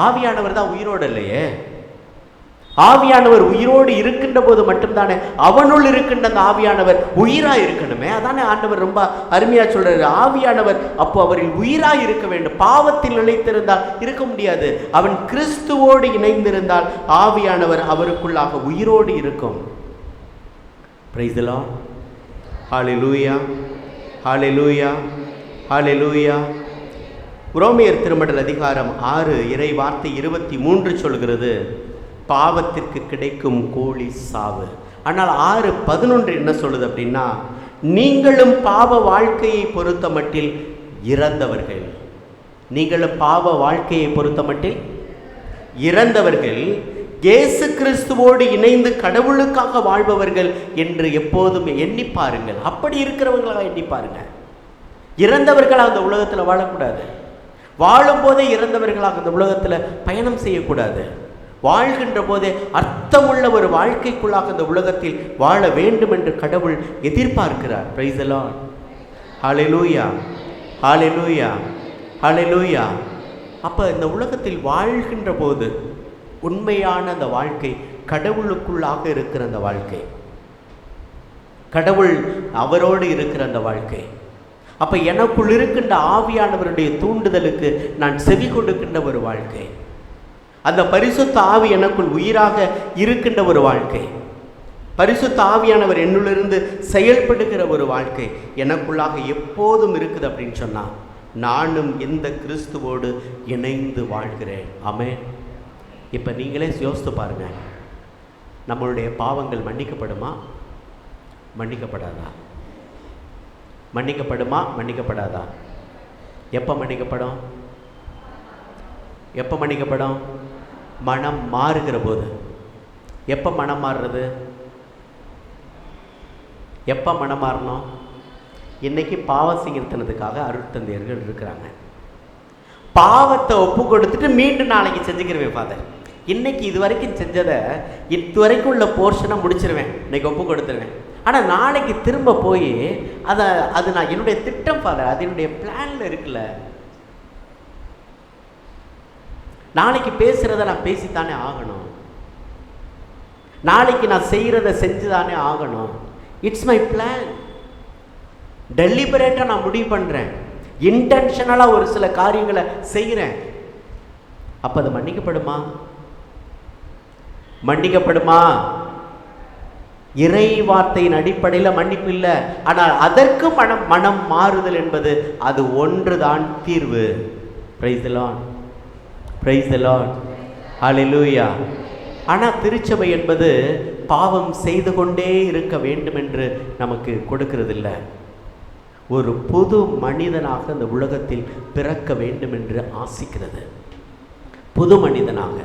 ஆவியானவர் தான் உயிரோடு இல்லையே. ஆவியானவர் உயிரோடு இருக்கின்ற போது மட்டும்தானே அவனுள் இருக்கின்ற அந்த ஆவியானவர் உயிரா இருக்கணுமே. அதானே ஆண்டவர் ரொம்ப அருமையா சொல்றாரு. ஆவியானவர் அப்போ அவரில் உயிரா இருக்க வேண்டும். பாவத்தில் நிலைத்திருந்தால் இருக்க முடியாது. அவன் கிறிஸ்துவோடு இணைந்திருந்தால் ஆவியானவர் அவருக்குள்ளாக உயிரோடு இருக்கும். Price the lord. Hallelujah, hallelujah, ஹல்லேலூயா. ரோமியர் திருமடல் அதிகாரம் 6 இறை வார்த்தை 23 சொல்கிறது, பாவத்திற்கு கிடைக்கும் கூலி சாவு. ஆனால் 6:11 என்ன சொல்லுது அப்படின்னா, நீங்களும் பாவ வாழ்க்கையை பொறுத்த மட்டில் இறந்தவர்கள். நீங்களும் பாவ வாழ்க்கையை பொறுத்த மட்டில் இறந்தவர்கள், இயேசு கிறிஸ்துவோடு இணைந்து கடவுளுக்காக வாழ்பவர்கள் என்று எப்போதும் எண்ணி பாருங்கள். அப்படி இருக்கிறவர்களாக எண்ணி பாருங்க. இறந்தவர்களாக அந்த உலகத்தில் வாழக்கூடாது. வாழும் போதே இறந்தவர்களாக அந்த உலகத்தில் பயணம் செய்யக்கூடாது. வாழ்கின்ற போதே அர்த்தமுள்ள ஒரு வாழ்க்கைக்குள்ளாக இந்த உலகத்தில் வாழ வேண்டும் என்று கடவுள் எதிர்பார்க்கிறார். Praise the lord. Hallelujah, hallelujah, hallelujah. அப்ப இந்த உலகத்தில் வாழ்கின்ற போது உண்மையான அந்த வாழ்க்கை கடவுளுக்குள்ளாக இருக்கிற அந்த வாழ்க்கை, கடவுள் அவரோடு இருக்கிற அந்த வாழ்க்கை. அப்ப எனக்குள் இருக்கின்ற ஆவியானவருடைய தூண்டுதலுக்கு நான் செவி கொடுக்கின்ற ஒரு வாழ்க்கை, அந்த பரிசுத்த ஆவி எனக்குள் உயிராக இருக்கின்ற ஒரு வாழ்க்கை, பரிசுத்த ஆவியானவர் என்னுள்ளிருந்து செயல்படுகிற ஒரு வாழ்க்கை எனக்குள்ளாக எப்போதும் இருக்குது அப்படின்னு சொன்னா நானும் இந்த கிறிஸ்துவோடு இணைந்து வாழ்கிறேன். ஆமென். இப்போ நீங்களே யோசித்து பாருங்க, நம்மளுடைய பாவங்கள் மன்னிக்கப்படுமா, மன்னிக்கப்படாதா? மன்னிக்கப்படுமா, மன்னிக்கப்படாதா? எப்போ மன்னிக்கப்படும்? எப்போ மன்னிக்கப்படும்? மனம் மாறுகிற போது. எப்போ மனம் மாறுறது? எப்போ மனம் மாறணும்? இன்னைக்கு பாவ சீர்திருத்தத்துக்காக அருட்தந்தையர்கள் இருக்கிறாங்க. பாவத்தை ஒப்பு கொடுத்துட்டு மீண்டும் நாளைக்கு செஞ்சுக்கிறேன் ஃபாதர். இன்னைக்கு இது வரைக்கும் செஞ்சதை இது வரைக்கும் உள்ள போர்ஷனை முடிச்சிருவேன், இன்னைக்கு ஒப்பு கொடுத்துருவேன். ஆனால் நாளைக்கு திரும்ப போய் அது நான் என்னுடைய திட்டம் ஃபாதர், அது என்னுடைய பிளானில் இருக்குல்ல. நாளைக்கு பேசுகிறத நான் பேசித்தானே ஆகணும். நாளைக்கு நான் செய்கிறத செஞ்சு தானே ஆகணும். It's my plan. டெலிபரேட்டாக நான் முடிவு பண்ணுறேன், இன்டென்ஷனலாக ஒரு சில காரியங்களை செய்கிறேன். அப்போ அது மன்னிக்கப்படுமா? மன்னிக்கப்படுமா? இறை வார்த்தையின் அடிப்படையில் மன்னிப்பு இல்லை. ஆனால் அதற்கு மனம் மாறுதல் என்பது அது ஒன்றுதான் தீர்வு. Praise the lord, praise the lord, hallelujah. ஆனால் திருச்சபை என்பது பாவம் செய்து கொண்டே இருக்க வேண்டும் என்று நமக்கு கொடுக்கிறதில்ல. ஒரு புது மனிதனாக இந்த உலகத்தில் பிறக்க வேண்டும் என்று ஆசிக்கிறது. புது மனிதனாக,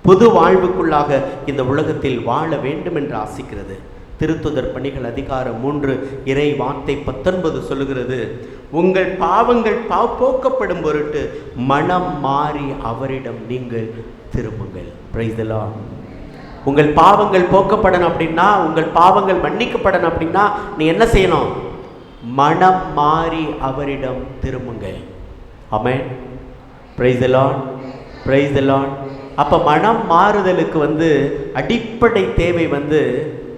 புது வாழ்வுக்குள்ளாக இந்த உலகத்தில் வாழ வேண்டும் என்று ஆசிக்கிறது. திருத்துதர் பணிகள் அதிகாரம் 3 இறை வார்த்தை 19 சொல்லுகிறது, உங்கள் பாவங்கள் போக்கப்படும் பொருட்டு மனம் மாறி அவரிடம் நீங்கள் திரும்புங்கள். Price the Lord. உங்கள் பாவங்கள் போக்கப்படணும் அப்படின்னா, உங்கள் பாவங்கள் மன்னிக்கப்படணும் அப்படின்னா நீ என்ன செய்யணும்? மனம் மாறி அவரிடம் திரும்புங்கள். Amen. Praise the lord, praise the lord. அப்போ மனம் மாறுதலுக்கு அடிப்படை தேவை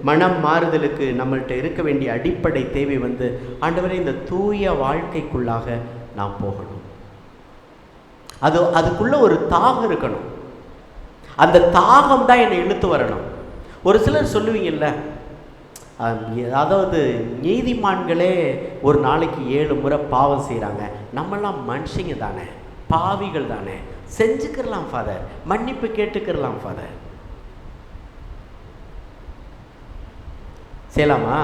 மனம் மாறுதலுக்கு நம்மள்கிட்ட இருக்க வேண்டிய அடிப்படை தேவை ஆண்டவரே இந்த தூய வாழ்க்கைக்குள்ளாக நாம் போகணும். அதுக்குள்ள ஒரு தாகம் இருக்கணும். அந்த தாகம் தான் என்னை இழுத்து வரணும். ஒரு சிலர் சொல்லுவீங்கல்ல, அதாவது நீதிமான்களே ஒரு நாளைக்கு 7 முறை பாவம் செய்கிறாங்க, நம்மெல்லாம் மனுஷங்க தானே, பாவிகள் தானே, செஞ்சுக்கிறலாம் ஃபாதர், மன்னிப்பு கேட்டுக்கிறலாம் ஃபாதர். செய்யலாமா?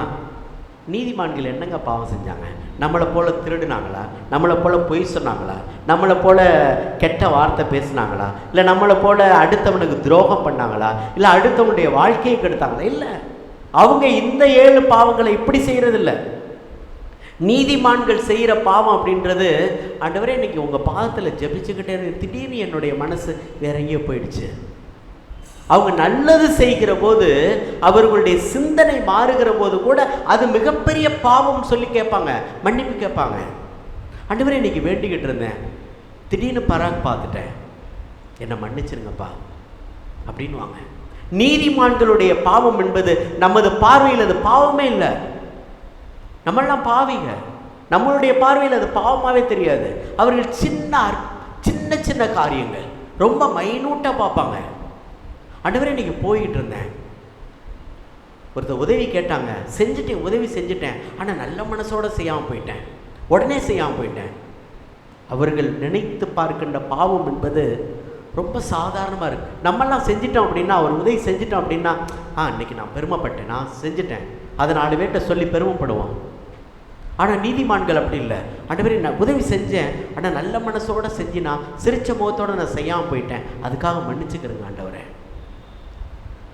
நீதிமான்கள் என்னங்க பாவம் செஞ்சாங்க? நம்மளை போல திருடுனாங்களா? நம்மளை போல பொய் சொன்னாங்களா? நம்மளை போல கெட்ட வார்த்தை பேசினாங்களா? இல்லை நம்மளை போல அடுத்தவனுக்கு துரோகம் பண்ணாங்களா? இல்லை அடுத்தவனுடைய வாழ்க்கையை கெடுத்தாங்களா? இல்லை, அவங்க இந்த 7 பாவங்களை இப்படி செய்கிறதில்ல. நீதிமான்கள் செய்கிற பாவம் அப்படின்றது, ஆண்டவரே இன்னைக்கு உங்கள் பாதத்தில் ஜெபிச்சுக்கிட்டே திடீர்னு என்னுடைய மனசு வேற எங்கேயோ போயிடுச்சு. அவங்க நல்லது செய்கிற போது, அவர்களுடைய சிந்தனை மாறுகிற போது கூட அது மிகப்பெரிய பாவம் சொல்லி கேட்பாங்க, மன்னிப்பு கேட்பாங்க. ஆண்டவரே இன்னைக்கு வேண்டிக்கிட்டு இருந்தேன், திடீர்னு பராக் பார்த்துட்டேன், என்னை மன்னிச்சிருங்கப்பா அப்படின்னு வாங்க. நீதிமான்களுடைய பாவம் என்பது நமது பார்வையில் அது பாவமே இல்லை. நம்மளாம் பாவிங்க, நம்மளுடைய பார்வையில் அது பாவமாகவே தெரியாது. அவர்கள் சின்ன சின்ன காரியங்கள் ரொம்ப மைனூட்டாக பார்ப்பாங்க. ஆண்டவரே இன்னைக்கு போய்கிட்டு இருந்தேன், ஒருத்தர் உதவி கேட்டாங்க, செஞ்சுட்டேன், உதவி செஞ்சுட்டேன், ஆனால் நல்ல மனசோடு செய்யாமல் போயிட்டேன், உடனே செய்யாமல் போயிட்டேன். அவர்கள் நினைத்து பார்க்கின்ற பாவம் என்பது ரொம்ப சாதாரணமாக இருக்குது. நம்மெல்லாம் செஞ்சிட்டோம் அப்படின்னா, ஒரு உதவி செஞ்சிட்டோம் அப்படின்னா, இன்னைக்கு நான் பெருமைப்பட்டேன், நான் செஞ்சுட்டேன், அதை 4 பேர்கிட்ட சொல்லி பெருமைப்படுவோம். ஆனால் நீதிமான்கள் அப்படி இல்லை. ஆண்டவரே நான் உதவி செஞ்சேன், ஆனால் நல்ல மனசோடு செஞ்சு நான் சிரிச்ச முகத்தோடு நான் செய்யாமல் போயிட்டேன், அதுக்காக மன்னிச்சுக்கிறேங்க ஆண்டவரே.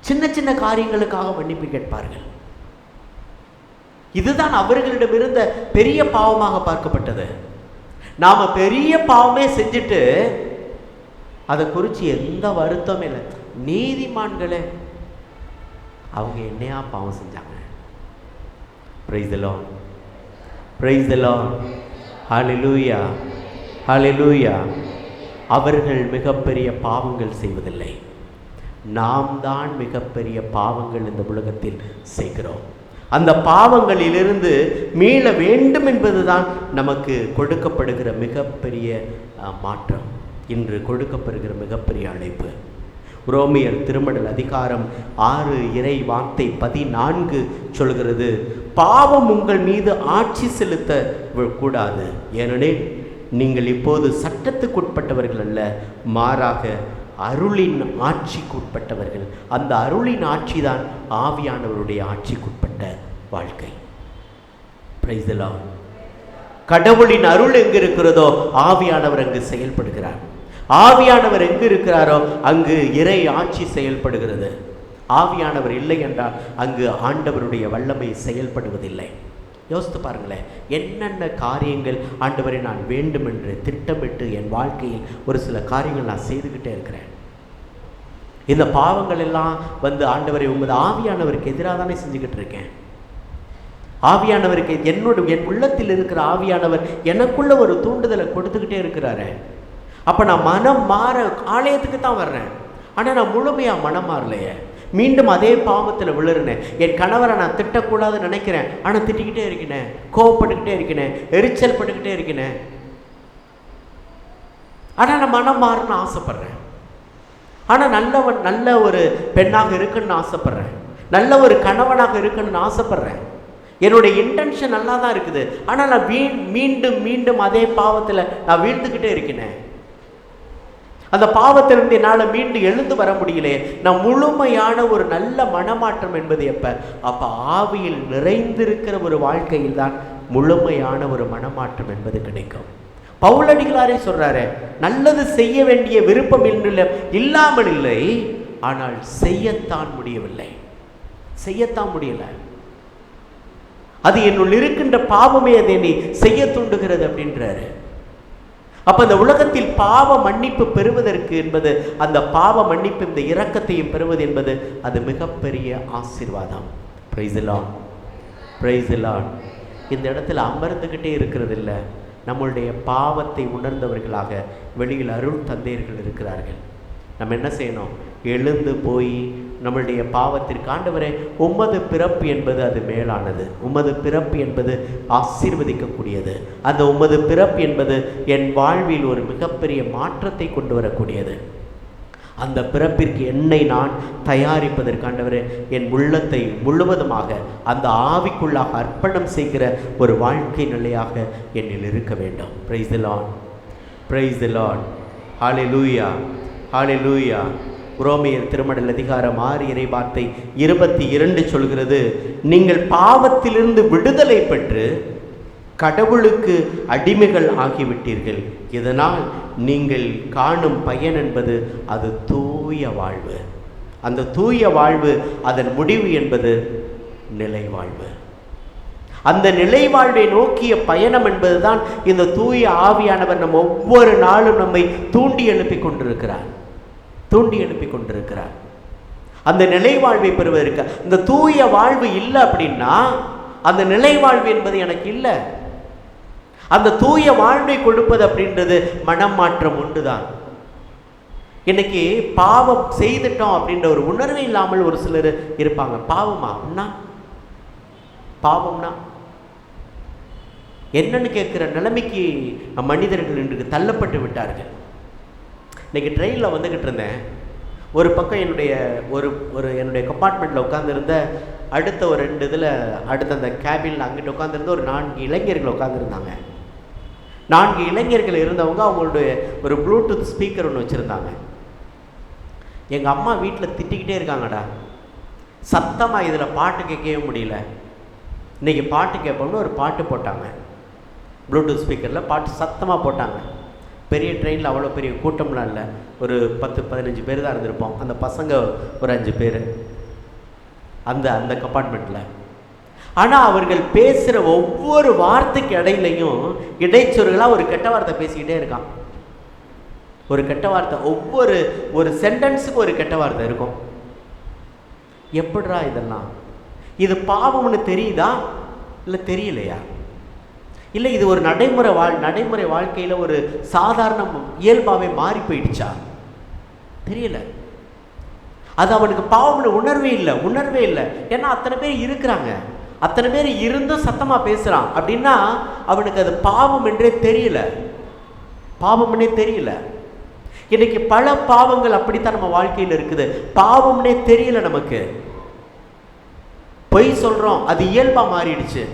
சின்ன சின்ன காரியங்களுக்காக மன்னிப்பு கேட்பார்கள். இதுதான் அவர்களிடம் இருந்த பெரிய பாவமாக பார்க்கப்பட்டது. நாம் பெரிய பாவமே செஞ்சுட்டு அதை குறித்து எந்த வருத்தமே இல்லை. நீதிமான்களே அவங்க என்னையா பாவம் செஞ்சாங்க. Praise the lord, praise the lord, hallelujah, hallelujah. அவர்கள் மிகப்பெரிய பாவங்கள் செய்வதில்லை, நாம் தான் மிகப்பெரிய பாவங்கள் இந்த உலகத்தில் செய்கிறோம். அந்த பாவங்களிலிருந்து மீள வேண்டும் என்பதுதான் நமக்கு கொடுக்கப்படுகிற மிகப்பெரிய மாற்றம், இன்று கொடுக்கப்படுகிற மிகப்பெரிய அழைப்பு. ரோமியர் திருமடல் அதிகாரம் 6 இறை வார்த்தை 14 சொல்கிறது, பாவம் உங்கள் மீது ஆட்சி செலுத்த கூடாது, ஏனெனில் நீங்கள் இப்போது சட்டத்துக்குட்பட்டவர்கள் அல்ல, மாறாக அருளின் ஆட்சிக்குட்பட்டவர்கள். அந்த அருளின் ஆட்சி தான் ஆவியானவருடைய ஆட்சிக்குட்பட்ட வாழ்க்கை. Price the Lord. கடவுளின் அருள் எங்கு இருக்கிறதோ ஆவியானவர் அங்கு செயல்படுகிறார். ஆவியானவர் எங்கு இருக்கிறாரோ அங்கு இறை ஆட்சி செயல்படுகிறது. ஆவியானவர் இல்லை என்றால் அங்கு ஆண்டவருடைய வல்லமை செயல்படுவதில்லை. யோசித்து பாருங்களேன், என்னென்ன காரியங்கள் ஆண்டவரை நான் வேண்டும் என்று திட்டமிட்டு என் வாழ்க்கையில் ஒரு சில காரியங்கள் நான் செய்துக்கிட்டே இருக்கிறேன். இந்த பாவங்கள் எல்லாம் ஆண்டவரை உமது ஆவியானவருக்கு எதிராக தானே செஞ்சுக்கிட்டு இருக்கேன். ஆவியானவருக்கு என் உள்ளத்தில் இருக்கிற ஆவியானவர் எனக்குள்ள ஒரு தூண்டுதலை கொடுத்துக்கிட்டே இருக்கிறாரு. அப்போ நான் மனம் மாற ஆலயத்துக்கு தான் வர்றேன், ஆனால் நான் முழுமையாக மனம் மாறலையே. மீண்டும் அதே பாவத்தில் விழுறேன். என் கணவரை நான் திட்டக்கூடாதுன்னு நினைக்கிறேன், ஆனால் திட்டிக்கிட்டே இருக்கிறேன், கோவப்பட்டுக்கிட்டே இருக்கிறேன், எரிச்சல் பட்டுக்கிட்டே இருக்கிறேன். ஆனால் நான் மனம் மாறணும்னு ஆசைப்படுறேன். ஆனால் நல்ல ஒரு பெண்ணாக இருக்குன்னு ஆசைப்படுறேன், நல்ல ஒரு கணவனாக இருக்குன்னு ஆசைப்படுறேன். என்னுடைய இன்டென்ஷன் நல்லா தான் இருக்குது. ஆனால் நான் மீண்டும் மீண்டும் அதே பாவத்தில் நான் வீழ்ந்துக்கிட்டே இருக்கிறேன். அந்த பாவத்திலிருந்து என்னால் மீண்டும் எழுந்து வர முடியலையே. நான் முழுமையான ஒரு நல்ல மனமாற்றம் என்பது எப்போ? அப்போ ஆவியில் நிறைந்திருக்கிற ஒரு வாழ்க்கையில் தான் முழுமையான ஒரு மனமாற்றம் என்பது கிடைக்கும். பவுலடிகளாரே சொல்றாரு, நல்லது செய்ய வேண்டிய விருப்பம் இல்லாமல் இல்லை, ஆனால் செய்யத்தான் முடியவில்லை. செய்யத்தான் முடியல. அது என்னுள் இருக்கின்ற பாவமே அதை நீ செய்ய தூண்டுகிறது அப்படின்றாரு. அப்ப இந்த உலகத்தில் பாவ மன்னிப்பு பெறுவதற்கு என்பது, அந்த பாவ மன்னிப்பு இந்த இரக்கத்தையும் பெறுவது என்பது அது மிகப்பெரிய ஆசீர்வாதம். Price the lord, praise the Lord. இந்த இடத்துல அமர்ந்துகிட்டே இருக்கிறது இல்லை, நம்மளுடைய பாவத்தை உணர்ந்தவர்களாக வெளியில் அருள் தந்தையர்கள் இருக்கிறார்கள். நம்ம என்ன செய்யணும்? எழுந்து போய் நம்மளுடைய பாவத்திற்கு, ஆண்டவரே உமது பிறப்பு என்பது அது மேலானது, உமது பிறப்பு என்பது ஆசீர்வதிக்கக்கூடியது, அந்த உமது பிறப்பு என்பது என் வாழ்வில் ஒரு மிகப்பெரிய மாற்றத்தை கொண்டு வரக்கூடியது. அந்த பிறப்பிற்கு என்னை நான் தயாரிப்பதற்கு ஆண்டவரே என் உள்ளத்தை முழுவதுமாக அந்த ஆவிக்குள்ளாக அர்ப்பணம் செய்கிற ஒரு வாழ்க்கை நிலையாக என்னில் இருக்க வேண்டும். Praise the lord, praise the lord. Hallelujah, hallelujah. ரோமையர் திருமடல் அதிகாரம் 6 இறைவார்த்தை 22 சொல்கிறது, நீங்கள் பாவத்திலிருந்து விடுதலை பெற்று கடவுளுக்கு அடிமைகள் ஆகிவிட்டீர்கள். இதனால் நீங்கள் காணும் பயன் என்பது அது தூய வாழ்வு. அந்த தூய வாழ்வு, அதன் முடிவு என்பது நிலை வாழ்வு. அந்த நிலை வாழ்வை நோக்கிய பயணம் என்பதுதான் இந்த தூய ஆவியானவர் நம்ம ஒவ்வொரு நாளும் நம்மை தூண்டி எழுப்பி கொண்டிருக்கிறார், தூண்டி எழுப்பி கொண்டிருக்கிறார். அந்த நிலை வாழ்வை பெறுவதற்கு இந்த தூய வாழ்வு இல்லை அப்படின்னா அந்த நிலை வாழ்வு என்பது எனக்கு இல்லை. அந்த தூய வாழ்வை கொடுப்பது அப்படின்றது மனம் மாற்றம் ஒன்றுதான். இன்னைக்கு பாவம் செய்துட்டோம் அப்படின்ற ஒரு உணர்வே இல்லாமல் ஒரு சிலர் இருப்பாங்க. பாவமா அப்படின்னா, பாவம்னா என்னன்னு கேட்கிற நிலைமைக்கு மனிதர்கள் இன்றைக்கு தள்ளப்பட்டு விட்டார்கள். இன்னைக்கு ட்ரெயினில் வந்துக்கிட்டு இருந்தேன். ஒரு பக்கம் என்னுடைய கம்பார்ட்மெண்ட்டில் உட்காந்துருந்த அடுத்த ஒரு 2 இதில் அடுத்த அந்த கேபினில் அங்கிட்டு உட்காந்துருந்த ஒரு 4 இளைஞர்கள் உட்காந்துருந்தாங்க. 4 இளைஞர்கள் இருந்தவங்க அவங்களுடைய ஒரு ப்ளூடூத் ஸ்பீக்கர் ஒன்று வச்சுருந்தாங்க. எங்கள் அம்மா வீட்டில் திட்டிக்கிட்டே இருக்காங்கடா, சத்தமாக இதில் பாட்டு கேட்கவே முடியல. இன்றைக்கி பாட்டு கேட்போம்னு ஒரு பாட்டு போட்டாங்க, ப்ளூடூத் ஸ்பீக்கரில் பாட்டு சத்தமாக போட்டாங்க. பெரிய ட்ரெயினில் அவ்வளோ பெரிய கூட்டம்லாம் இல்லை, ஒரு 10-15 பேர் தான் இருந்திருப்போம். அந்த பசங்க ஒரு 5 பேர் அந்த கம்பார்ட்மெண்ட்டில். ஆனால் அவர்கள் பேசுகிற ஒவ்வொரு வார்த்தைக்கு இடையிலையும் இடைச்சொருகளாக ஒரு கெட்ட வார்த்தை பேசிக்கிட்டே இருக்கான். ஒரு கெட்ட வார்த்தை, ஒரு சென்டென்ஸுக்கு ஒரு கெட்ட வார்த்தை இருக்கும். எப்படிரா இதெல்லாம்? இது பாவம்னு தெரியுதா இல்லை தெரியலையா? இல்லை இது ஒரு நடைமுறை வாழ்க்கையில் ஒரு சாதாரண இயல்பாகவே மாறி போயிடுச்சா? தெரியல. அது அவனுக்கு பாவம்னு உணர்வே இல்லை. ஏன்னா அத்தனை பேர் இருக்கிறாங்க, அத்தனை பேர் இருந்தும் சத்தமாக பேசுகிறான் அப்படின்னா அவனுக்கு அது பாவம் என்றே தெரியல, பாவம்னே தெரியல. இன்னைக்கு பல பாவங்கள் அப்படித்தான் நம்ம வாழ்க்கையில் இருக்குது. பாவம்னே தெரியல நமக்கு. பொய் சொல்கிறோம், அது இயல்பாக மாறிடுச்சு.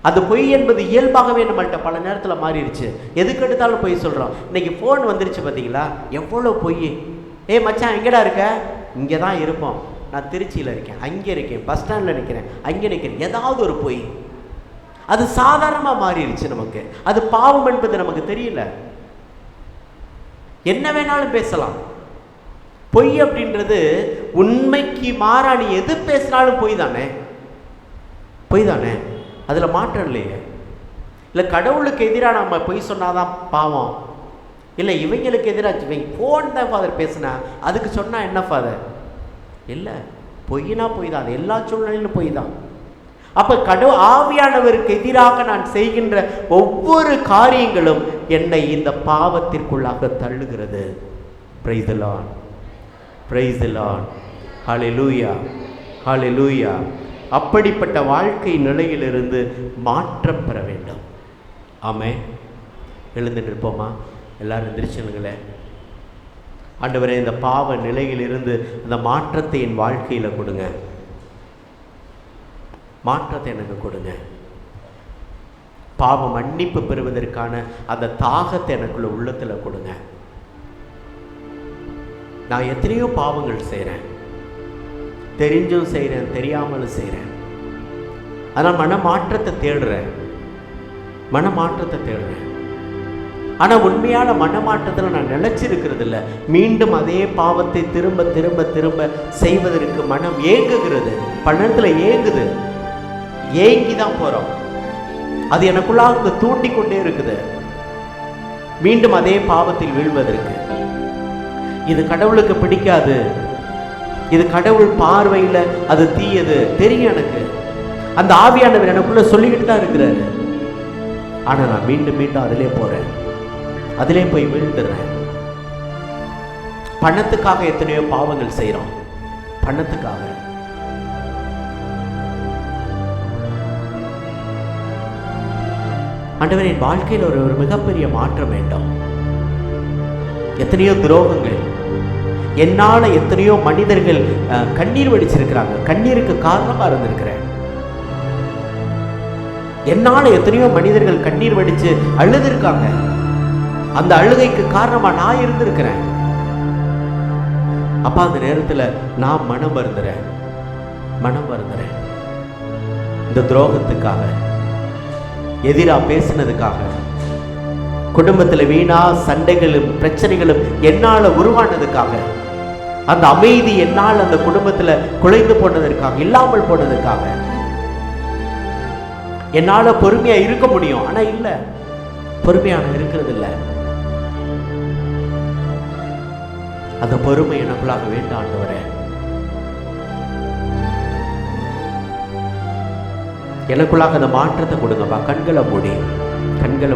அது பொய் என்பது இயல்பாகவே நம்மள்கிட்ட பல நேரத்தில் மாறிடுச்சு. எதுக்கு எடுத்தாலும் பொய் சொல்கிறோம். இன்னைக்கு ஃபோன் வந்துருச்சு பார்த்தீங்களா, எவ்வளோ பொய். மச்சான் எங்கடா இருக்க? இங்கே தான் இருப்போம், நான் திருச்சியில் இருக்கேன், அங்கே இருக்கேன், பஸ் ஸ்டாண்டில் நிற்கிறேன், அங்கே நிற்கிறேன், ஏதாவது ஒரு பொய். அது சாதாரணமாக மாறிடுச்சு நமக்கு. அது பாவம் என்பது நமக்கு தெரியல. என்ன வேணாலும் பேசலாம். பொய் அப்படின்றது உண்மைக்கு மாறா நீ எது பேசினாலும் பொய் தானே, பொய் தானே, அதில் மாற்றம் இல்லையே. இல்லை கடவுளுக்கு எதிராக நம்ம பொய் சொன்னாதான் பாவம், இல்லை இவங்களுக்கு எதிராக இவங்க ஃபோன் தான் ஃபாதர் பேசுனா அதுக்கு சொன்னால் என்ன ஃபாதர்? இல்லை, பொய்னா பொய் தான், அது எல்லா சூழ்நிலையிலும் பொய் தான். அப்போ ஆவியானவருக்கு எதிராக நான் செய்கின்ற ஒவ்வொரு காரியங்களும் என்னை இந்த பாவத்திற்குள்ளாக தள்ளுகிறது. Praise the lord, praise the lord. Hallelujah, hallelujah. அப்படிப்பட்ட வாழ்க்கை நிலையிலிருந்து மாற்றம் பெற வேண்டும். ஆமென். எழுந்து நிற்போமா? எல்லாரும் எந்திரிச்சுங்களே. ஆண்டவரே, இந்த பாவ நிலையிலிருந்து அந்த மாற்றத்தை என் வாழ்க்கையில் கொடுங்க. மாற்றத்தை எனக்கு கொடுங்க. பாவ மன்னிப்பு பெறுவதற்கான அந்த தாகத்தை எனக்குள்ள உள்ளத்தில் கொடுங்க. நான் எத்தனையோ பாவங்கள் செய்கிறேன், தெரிஞ்சும் செய்கிறேன், தெரியாமலும் செய்கிறேன். ஆனால் மனமாற்றத்தை தேடுறேன், மனமாற்றத்தை தேடுறேன். ஆனால் உண்மையான மனமாற்றத்தில் நான் நிலைச்சிருக்கிறது இல்லை. மீண்டும் அதே பாவத்தை திரும்ப திரும்ப திரும்ப செய்வதற்கு மனம் ஏங்குகிறது. பணத்தில் ஏங்குது, ஏங்கி தான் போகிறோம். அது எனக்குள்ளாக தூண்டி கொண்டே இருக்குது மீண்டும் அதே பாவத்தில் வீழ்வதற்கு. இது கடவுளுக்கு பிடிக்காது, இது கடவுள் பார்வையில் அது தீயது தெரியும் எனக்கு. அந்த ஆவியானவர் எனக்குள்ள சொல்லிக்கிட்டு தான் இருக்கிறாரு. ஆனால் நான் மீண்டும் மீண்டும் அதிலே போகிறேன், அதிலே போய் விழுந்துடுறேன். பணத்துக்காக எத்தனையோ பாவங்கள் செய்கிறோம். பணத்துக்காக. ஆண்டவர், என் வாழ்க்கையில் ஒரு மிகப்பெரிய மாற்றம் வேண்டும். எத்தனையோ துரோகங்கள், என்னால் எத்தனையோ மனிதர்கள் கண்ணீர் வடிச்சிருக்கிறாங்க, கண்ணீருக்கு காரணமாக இருந்திருக்கிறேன். என்னால் எத்தனையோ மனிதர்கள் கண்ணீர் வடித்து அழுதுருக்காங்க, அந்த அழுகைக்கு காரணமாக நான் இருந்திருக்கிறேன். அப்பா, அந்த நேரத்தில் நான் மனம் வருந்துறேன். இந்த துரோகத்துக்காக, எதிராக பேசினதுக்காக, குடும்பத்தில் வீணா சண்டைகளும் பிரச்சனைகளும் என்னால் உருவானதுக்காக, அந்த அமைதி என்னால் அந்த குடும்பத்தில் குலைந்து போனதற்காக, இல்லாமல் போனதுக்காக. என்னால் பொறுமையா இருக்க முடியும், ஆனா இல்லை, பொறுமையான இருக்கிறது இல்லை. அந்த பொறுமை எனக்குள்ளாக வேண்டாம் ஆண்டவரே. எனக்குள்ளாக அந்த மாற்றத்தை கொடுங்கப்பா. கண்களை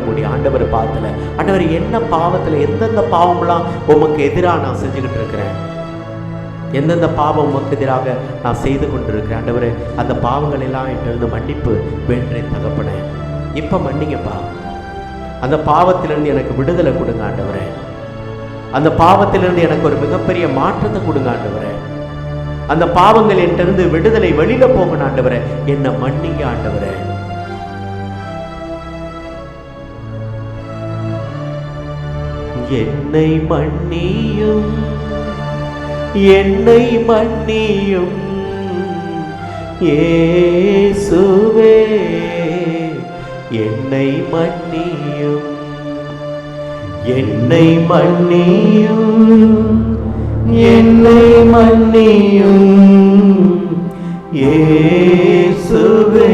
மூடி ஆண்டவர் பாத்துல, ஆண்டவர் என்ன பாவத்துல எந்தெந்த பாவம்லாம் உமக்கு எதிராக நான் செஞ்சுக்கிட்டு இருக்கிறேன், எந்தெந்த பாவம் உமக்கு எதிராக நான் செய்து கொண்டிருக்கிறேன், ஆண்டவரே அந்த பாவங்கள் எல்லாம் என்கிட்ட மன்னிப்பு வேண்டேன் தகப்பனே. இப்ப மன்னிங்கப்பா. அந்த பாவத்திலிருந்து எனக்கு விடுதலை கொடுங்க ஆண்டவரே. அந்த பாவத்திலிருந்து எனக்கு ஒரு மிகப்பெரிய மாற்றத்தை கொடுங்க ஆண்டவரே. அந்த பாவங்கள் என்கிட்ட விடுதலை வெளியில போகணும் ஆண்டவரே. என்ன மன்னிங்க ஆண்டவரே. என்னை மன்னியும், என்னை மன்னியும் இயேசுவே, என்னை மன்னியும், என்னை மன்னியும், என்னை மன்னியும் இயேசுவே,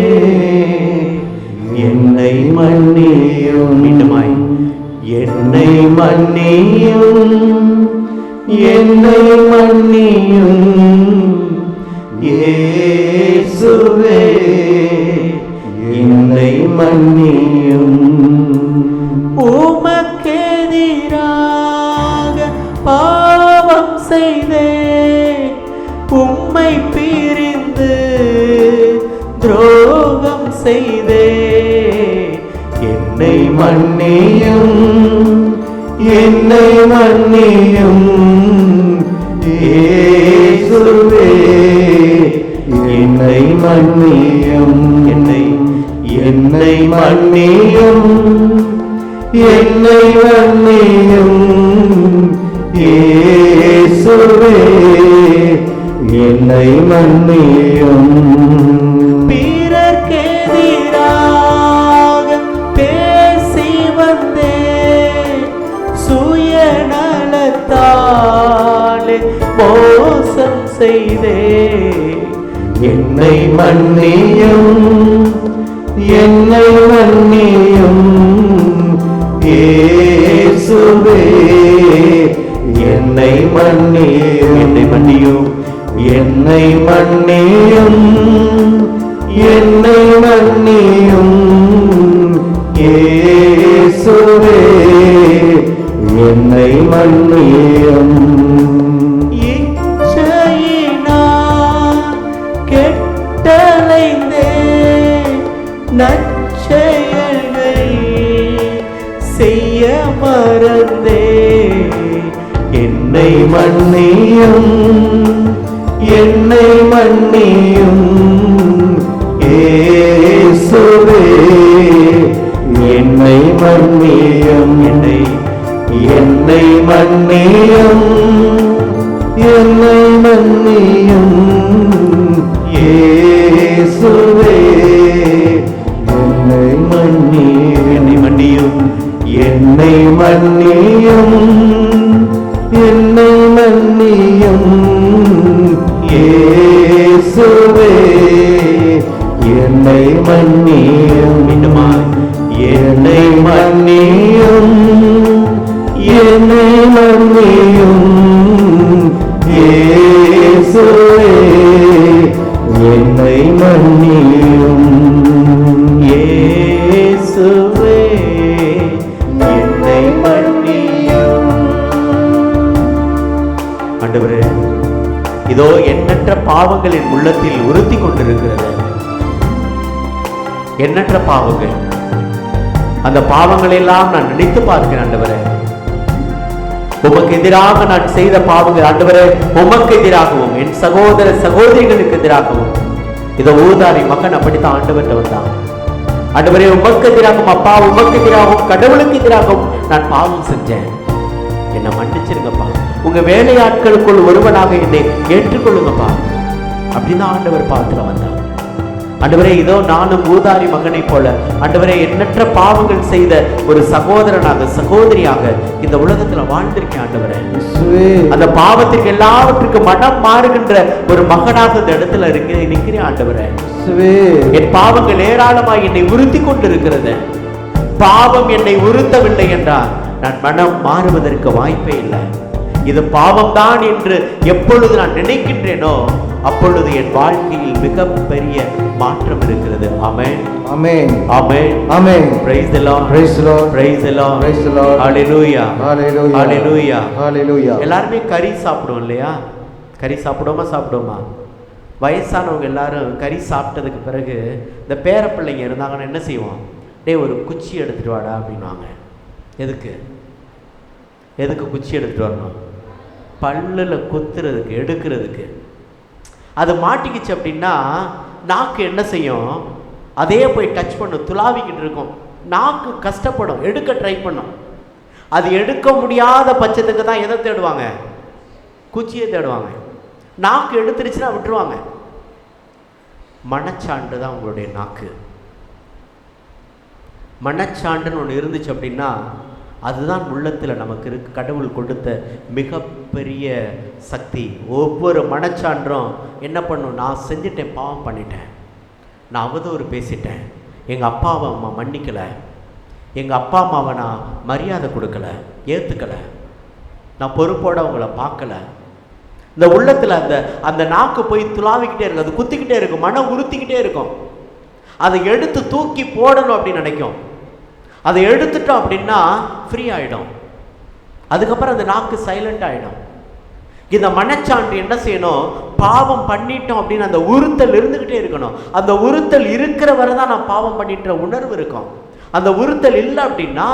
என்னை மன்னியும். மீண்டுமாய், என்னை மன்னியும், என்னை மன்னியும் இயேசுவே, என்னை மன்னியும். உமக்கெதிராக பாவம் செய்தேன், உம்மை பிரிந்து துரோகம் செய்தேன். என்னை மன்னியும், என்னை மன்னியும் இயேசுவே, என்னை மன்னியும், என்னை மன்னியும், என்னை மன்னியும் இயேசுவே, என்னை மன்னியும். பிறர்க்கெதிராக பேசி வந்தேன், சுயநலத்தாலே மோசம் செய்தேன். என்னை மன்னியும், என்னை மன்னியும் இயேசுவே, என்னை மன்னியும், என்னை மன்னியும், என்னை மன்னியும், என்னை மன்னியும் இயேசுவே, என்னை மன்னியும். இச்சையினால் நற்செயல்கள் செய்ய மறந்தே. என்னை மன்னியும் என்னை மன்னியும் இயேசுவே, என்னை மன்னியும் என்னை மன்னியும் என்னை மன்னியும் இயேசுவே, என்னை மன்னியும் என்னை மன்னியும் என்னை மன்னியும் இயேசுவே, என்னை மன்னியும் என்னை மன்னியும் என்னை மன்னியும் இயேசுவே, என்னை மன்னியும் இயேசுவே, என்னை மன்னியும். ஆண்டவரே, இதோ எண்ணற்ற பாவங்களின் உள்ளத்தில் உறுத்தி கொண்டிருக்கிறது. எண்ணற்ற பாவங்கள், அந்த பாவங்களை எல்லாம் நான் நினைத்து பார்க்கிறேன். ஆண்டவரே, உமக்கு எதிராக நான் செய்த பாவங்கள் ஆண்டவரே, உமக்கு எதிராகவும் என் சகோதர சகோதரிகளுக்கு எதிராகவும். இதோ ஊதாரி மகன் அப்படித்தான் ஆண்டவர்கிட்ட வந்தான். ஆண்டவரே, உமக்கு எதிராகவும் அப்பா உமக்கு எதிராகவும் கடவுளுக்கு எதிராகவும் நான் பாவம் செஞ்சேன், என்னை மன்னிச்சிருங்கப்பா, உங்க வேலையாட்களுக்குள் ஒருவனாக என்னை ஏற்றுக்கொள்ளுங்கப்பா அப்படின்னு ஆண்டவர் பார்த்துல வந்தார். ஆண்டவரே, இதோ நானும் ஊதாரி மகனை போல ஆண்டவரே எண்ணற்ற பாவங்கள் செய்த ஒரு சகோதரனாக சகோதரியாக இந்த உலகத்துல வாழ்ந்திருக்கேன். ஆண்டவரே, அந்த பாவத்துக்கு எல்லாவற்றுக்கும் மனம் மாறுகின்ற ஒரு மகனாக இந்த இடத்துல நிற்கிறேன். ஆண்டவரே, என் பாவங்கள் ஏராளமாக என்னை உறுத்தி கொண்டிருக்கிறது. பாவம் என்னை உறுத்தவில்லை என்றால் நான் மனம் மாறுவதற்கு வாய்ப்பே இல்லை. இது பாவம்தான் என்று எப்பொழுது நான் நினைக்கின்றேனோ அப்பொழுது என் வாழ்க்கையில் மிகப்பெரிய மாற்றம் இருக்கிறது. ஆமென், ஆமென், ஆமென், ஆமென். Praise the Lord, praise the Lord, praise the Lord, praise the Lord. Hallelujah, hallelujah, hallelujah, hallelujah. எல்லாரும் கறி சாப்பிடுவோம் இல்லையா? கறி சாப்பிடுவோமா? வயசானவங்க எல்லாரும் கறி சாப்பிட்டதுக்கு பிறகு இந்த பேர பிள்ளைங்க இருந்தாங்கன்னா என்ன செய்வோம்? டேய், ஒரு குச்சி எடுத்துட்டு வாடா அப்படின்வாங்க. எதுக்கு குச்சி எடுத்துட்டு வரணும்? பல்லுல குத்துறதுக்கு, எடுக்கிறதுக்கு. அது மாட்டிக்கிச்சு அப்படின்னா நாக்கு என்ன செய்யும்? அதே போய் டச் பண்ணும், துளாவிக்கிட்டு இருக்கும். நாக்கு கஷ்டப்படும், எடுக்க ட்ரை பண்ணும். அது எடுக்க முடியாத பட்சத்துக்கு தான் எதை தேடுவாங்க? குச்சியை தேடுவாங்க. நாக்கு எடுத்துருச்சுன்னா விட்டுருவாங்க. மனச்சான்று தான் உங்களுடைய நாக்கு. மனச்சான்றுன்னு ஒன்று இருந்துச்சு அப்படின்னா அதுதான் உள்ளத்தில் நமக்கு இருக்கு கடவுள் கொடுத்த மிகப்பெரிய சக்தி. ஒவ்வொரு மனச்சான்றும் என்ன பண்ணும்? நான் செஞ்சுட்டேன், பாவம் பண்ணிட்டேன், நான் அவதூறு பேசிட்டேன், எங்கள் அப்பாவை அம்மா மன்னிக்கலை, எங்கள் அப்பா அம்மாவை நான் மரியாதை கொடுக்கலை, ஏற்றுக்கலை, நான் பொறுப்போடு அவங்கள பார்க்கல. இந்த உள்ளத்தில் அந்த நாக்கு போய் துளாவிக்கிட்டே இருக்கும், அது குத்திக்கிட்டே இருக்கும், மனம் உறுத்திக்கிட்டே இருக்கும். அதை எடுத்து தூக்கி போடணும் அப்படின்னு நினைக்கும். அதை எடுத்துட்டோம் அப்படின்னா ஃப்ரீ ஆகிடும். அதுக்கப்புறம் அந்த நாக்கு சைலண்ட் ஆகிடும். இந்த மனச்சான்று என்ன செய்யணும்? பாவம் பண்ணிட்டோம் அப்படின்னு அந்த உறுத்தல் இருந்துக்கிட்டே இருக்கணும். அந்த உறுத்தல் இருக்கிற வரை தான் நான் பாவம் பண்ணிட்ட உணர்வு இருக்கும். அந்த உறுத்தல் இல்லை அப்படின்னா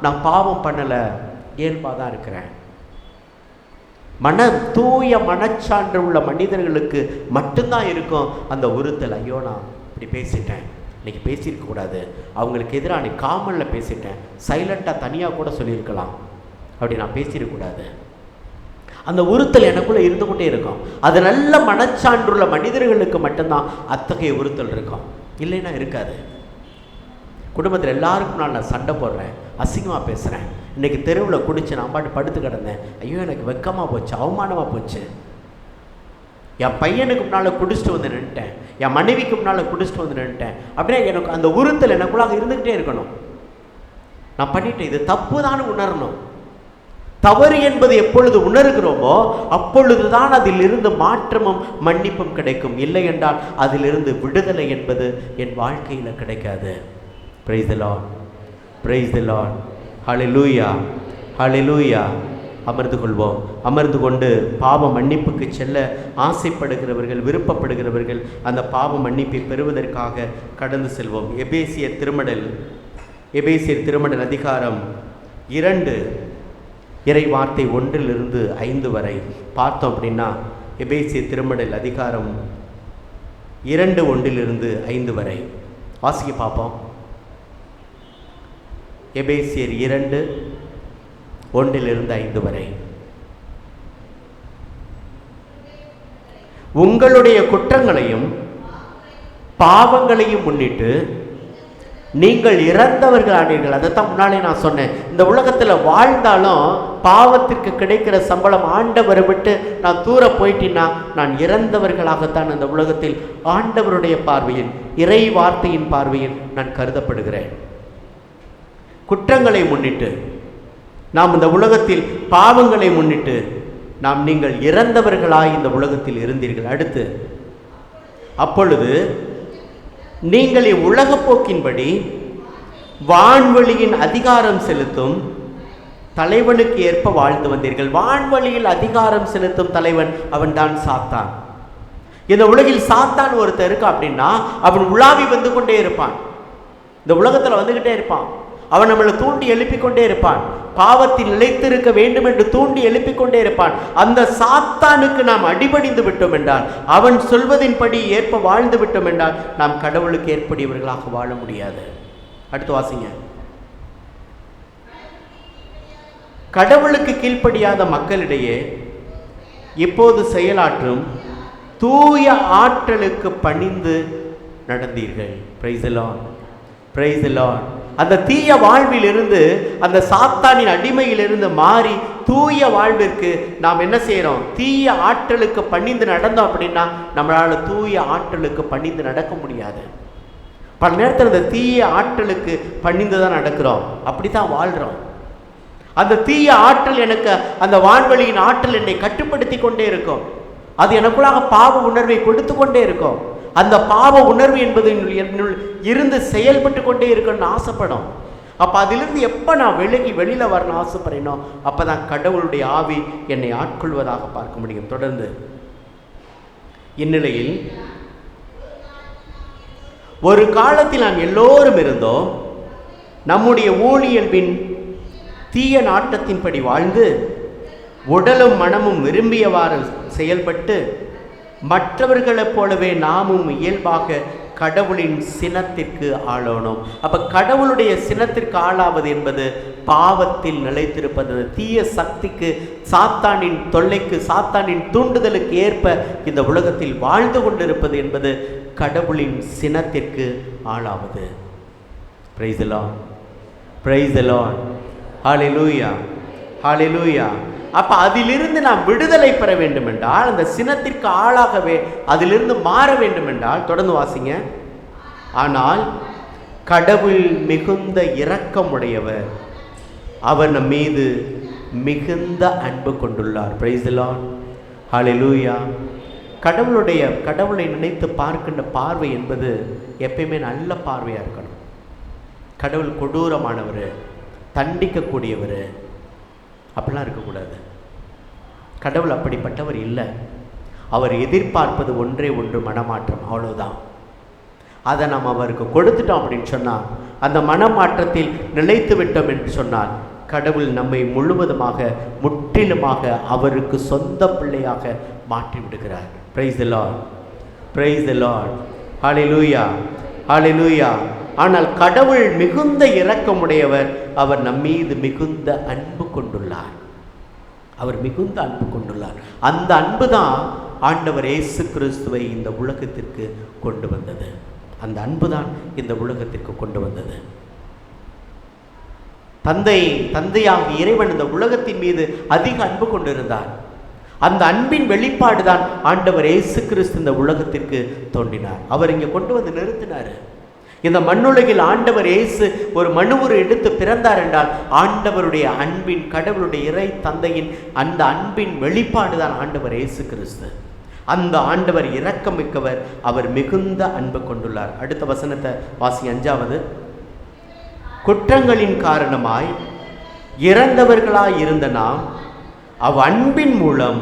நான் பாவம் பண்ணலை, இயல்பாக தான் இருக்கிறேன். தூய மனச்சான்று உள்ள மனிதர்களுக்கு மட்டும்தான் இருக்கும் அந்த உறுத்தல். ஐயோ, நான் இப்படி பேசிட்டேன், இன்னைக்கு பேசியிருக்க கூடாது, அவங்களுக்கு எதிராக அன்னைக்கு காமனில் பேசிட்டேன், சைலண்ட்டாக தனியாக கூட சொல்லியிருக்கலாம், அப்படி நான் பேசியிருக்கக்கூடாது. அந்த உறுத்தல் எனக்குள்ளே இருந்து கொண்டே இருக்கும். அது நல்ல மனச்சான்றுள்ள மனிதர்களுக்கு மட்டும்தான் அத்தகைய உறுத்தல் இருக்கும், இல்லைன்னா இருக்காது. குடும்பத்தில் எல்லாருக்கும் நான் சண்டை போடுறேன், அசிங்கமாக பேசுகிறேன், இன்றைக்கி தெருவில் குடிச்சு நான் பாட்டு படுத்து கிடந்தேன், ஐயோ எனக்கு வெக்கமாக போச்சு, அவமானமாக போச்சு, என் பையனுக்கு முன்னால் குடிச்சிட்டு வந்து நின்ட்டேன், என் மனைவிக்கு முன்னால் குடிச்சிட்டு வந்து நின்ட்டேன் அப்படின்னா எனக்கு அந்த உறுத்தல் எனக்குள்ளாக இருந்துக்கிட்டே இருக்கணும். நான் பண்ணிட்டேன், இது தப்பு தான் உணரணும். தவறு என்பது எப்பொழுது உணர்கிறோமோ அப்பொழுதுதான் அதிலிருந்து மாற்றமும் மன்னிப்பும் கிடைக்கும். இல்லை என்றால் அதிலிருந்து விடுதலை என்பது என் வாழ்க்கையில் கிடைக்காது. Praise the Lord, praise the Lord, hallelujah, hallelujah, அமர்ந்து கொள்வோம். அமர்ந்து கொண்டு பாவ மன்னிப்புக்கு செல்ல ஆசைப்படுகிறவர்கள், விருப்பப்படுகிறவர்கள் அந்த பாவ மன்னிப்பை பெறுவதற்காக கடந்து செல்வோம். எபேசியர் திருமடல் அதிகாரம் 2 இறை வார்த்தை 1-5 வரை பார்த்தோம் அப்படின்னா, எபேசியர் திருமடல் அதிகாரம் 2 1-5 வரை வாசிக்க பார்ப்போம். எபேசியர் 2 1-5 வரை. உங்களுடைய குற்றங்களையும் பாவங்களையும் முன்னிட்டு நீங்கள் இறந்தவர்கள் ஆனீர்கள். அதைத்தான் முன்னாலே நான் சொன்னேன். இந்த உலகத்தில் வாழ்ந்தாலும் பாவத்திற்கு கிடைக்கிற சம்பளம் ஆண்டவரை விட்டு நான் தூர போயிட்டேன்னா நான் இறந்தவர்களாகத்தான் இந்த உலகத்தில் ஆண்டவருடைய பார்வையில், இறை வார்த்தையின் பார்வையில் நான் கருதப்படுகிறேன். குற்றங்களை முன்னிட்டு நாம் இந்த உலகத்தில், பாவங்களை முன்னிட்டு நீங்கள் இறந்தவர்களாய் இந்த உலகத்தில் இருந்தீர்கள். அடுத்து, அப்பொழுது நீங்கள் இவ்வுலக போக்கின்படி வான்வெளியின் அதிகாரம் செலுத்தும் தலைவனுக்கு ஏற்ப வாழ்ந்து வந்தீர்கள். வான்வெளியில் அதிகாரம் செலுத்தும் தலைவன் அவன் தான் சாத்தான். இந்த உலகில் சாத்தான் ஒருத்தர் இருக்கா அப்படின்னா அவன் உலாவி வந்து கொண்டே இருப்பான். இந்த உலகத்தில் வந்துகிட்டே இருப்பான். அவன் நம்மளை தூண்டி எழுப்பிக் கொண்டே இருப்பான். பாவத்தில் நிலைத்திருக்க வேண்டும் என்று தூண்டி எழுப்பிக் கொண்டே இருப்பான். அந்த சாத்தானுக்கு நாம் அடிபணிந்து விட்டோம் என்றால், அவன் சொல்வதின்படி ஏற்ப வாழ்ந்து விட்டோம் என்றால், நாம் கடவுளுக்கு ஏற்படியவர்களாக வாழ முடியாது. அடுத்து வாசிங்க. கடவுளுக்கு கீழ்ப்படியாத மக்களிடையே இப்போது செயலாற்றும் தூய ஆற்றலுக்கு பணிந்து நடந்தீர்கள். Praise the lord, praise the lord. அந்த தீய வாழ்வில் இருந்து, அந்த சாத்தானின் அடிமையிலிருந்து மாறி தூய வாழ்விற்கு நாம் என்ன செய்யறோம்? தீய ஆற்றலுக்கு பணிந்து நடந்தோம் அப்படின்னா நம்மளால தூய ஆற்றலுக்கு பணிந்து நடக்க முடியாது. பல நேரத்தில் அந்த தீய ஆற்றலுக்கு பணிந்து தான் நடக்கிறோம், அப்படித்தான் வாழ்றோம். அந்த தீய ஆற்றல் எனக்கு, அந்த வான்வெளியின் ஆற்றல் என்னை கட்டுப்படுத்தி கொண்டே இருக்கும். அது எனக்குள்ளாக பாவ உணர்வை கொடுத்து கொண்டே இருக்கும். அந்த பாவ உணர்வு என்பது என்னுள் இருந்து செயல்பட்டு கொண்டே இருக்கணும்னு ஆசைப்படும். அப்போ அதிலிருந்து எப்போ நான் வெளியில் வரணும் ஆசைப்படுறேனோ அப்போ தான் கடவுளுடைய ஆவி என்னை ஆட்கொள்வதாக பார்க்க முடியும். தொடர்ந்து, இந்நிலையில் ஒரு காலத்தில் நாம் எல்லோரும் இருந்தோம். நம்முடைய ஊழியல்பின் தீய நாட்டத்தின்படி வாழ்ந்து உடலும் மனமும் விரும்பியவாறு செயல்பட்டு மற்றவர்களைப் போலவே நாமும் இயல்பாக கடவுளின் சினத்திற்கு ஆளானோம். அப்ப கடவுளுடைய சினத்திற்கு ஆளாவது என்பது பாவத்தில் நிலைத்திருப்பது, தீய சக்திக்கு, சாத்தானின் தொல்லைக்கு, சாத்தானின் தூண்டுதலுக்கு ஏற்ப இந்த உலகத்தில் வாழ்ந்து கொண்டிருப்பது என்பது கடவுளின் சினத்திற்கு ஆளாவது. Praise the lord, praise the lord, hallelujah, hallelujah. அப்ப அதிலிருந்து நாம் விடுதலை பெற வேண்டும் என்றால், அந்த சினத்திற்கு ஆளாகவே அதிலிருந்து மாற வேண்டும் என்றால், தொடர்ந்து வாசிங்க. ஆனால் கடவுள் மிகுந்த இரக்கமுடையவர், அவர் நம் மீது மிகுந்த அன்பு கொண்டுள்ளார். பிரைஸ் தி லார்ட், ஹல்லேலூயா. கடவுளை நினைத்து பார்க்கின்ற பார்வை என்பது எப்பயுமே நல்ல பார்வையாக இருக்கணும். கடவுள் கொடூரமானவர், தண்டிக்கக்கூடியவர் அப்படிலாம் இருக்கக்கூடாது. கடவுள் அப்படிப்பட்டவர் இல்லை. அவர் எதிர்பார்ப்பது ஒன்றே ஒன்று, மனமாற்றம், அவ்வளவுதான். அதை நாம் அவருக்கு கொடுத்துட்டோம் அப்படின்னு சொன்னால், அந்த மனமாற்றத்தில் நிலைத்து விட்டோம் என்று சொன்னால், கடவுள் நம்மை முழுவதுமாக முற்றிலுமாக அவருக்கு சொந்த பிள்ளையாக மாற்றி விடுகிறார். Praise the lord, praise the lord, hallelujah, hallelujah. ஆனால் கடவுள் மிகுந்த இரக்கமுடையவர், அவர் நம்மீது மிகுந்த அன்பு கொண்டுள்ளார். அவர் மிகுந்த அன்பு கொண்டுள்ளார். அந்த அன்பு தான் ஆண்டவர் இயேசு கிறிஸ்துவை இந்த உலகத்திற்கு கொண்டு வந்தது. அந்த அன்பு தான் இந்த உலகத்திற்கு கொண்டு வந்தது. தந்தையாக இறைவன் இந்த உலகத்தின் மீது அதிக அன்பு கொண்டிருந்தார். அந்த அன்பின் வெளிப்பாடு தான் ஆண்டவர் இயேசு கிறிஸ்து இந்த உலகத்திற்கு தோன்றினார். அவர் இங்கே கொண்டு வந்து நிறுத்தினார். இந்த மண்ணுலகில் ஆண்டவர் இயேசு ஒரு மனுவுரு எடுத்து பிறந்தார் என்றால், ஆண்டவருடைய அன்பின், கடவுளுடைய இறை தந்தையின் அந்த அன்பின் வெளிப்பாடு தான் ஆண்டவர் இயேசு கிறிஸ்து. அந்த ஆண்டவர் இரக்கமிக்கவர், அவர் மிகுந்த அன்பு கொண்டுள்ளார். அடுத்த வசனத்தை வாசி, 5வது. குற்றங்களின் காரணமாய் இறந்தவர்களாய் இருந்த நாம் அவ்வன்பின் மூலம்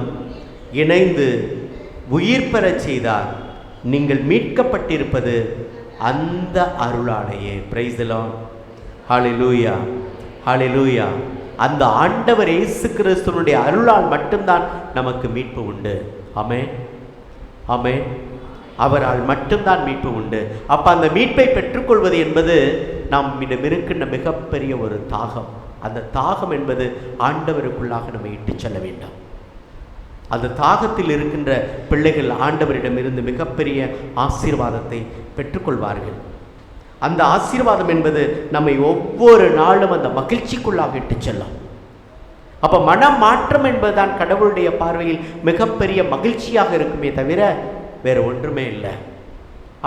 இணைந்து உயிர் பெறச் செய்தார். நீங்கள் மீட்கப்பட்டிருப்பது அந்த அருளாலேயே. Price the lord. ஹல்லேலூயா, ஹல்லேலூயா. அந்த ஆண்டவர் இயேசு கிறிஸ்துவினுடைய அருளால் மட்டும்தான் நமக்கு மீட்பு உண்டு. ஆமென், ஆமென். அவரால் மட்டும்தான் மீட்பு உண்டு. அப்ப அந்த மீட்பை பெற்றுக்கொள்வது என்பது நம்மிடம் இருக்கின்ற மிகப்பெரிய ஒரு தாகம். அந்த தாகம் என்பது ஆண்டவருக்குள்ளாக நம்ம இட்டு செல்ல வேண்டும். அந்த தாகத்தில் இருக்கின்ற பிள்ளைகள் ஆண்டவரிடம் இருந்து மிகப்பெரிய ஆசீர்வாதத்தை பெற்றுக்கொள்வார்கள். அந்த ஆசீர்வாதம் என்பது நம்மை ஒவ்வொரு நாளும் அந்த மகிழ்ச்சிக்குள்ளாக இட்டு செல்லும். அப்ப மன மாற்றம் என்பதுதான் கடவுளுடைய பார்வையில் மிகப்பெரிய மகிழ்ச்சியாக இருக்குமே தவிர வேற ஒன்றுமே இல்லை.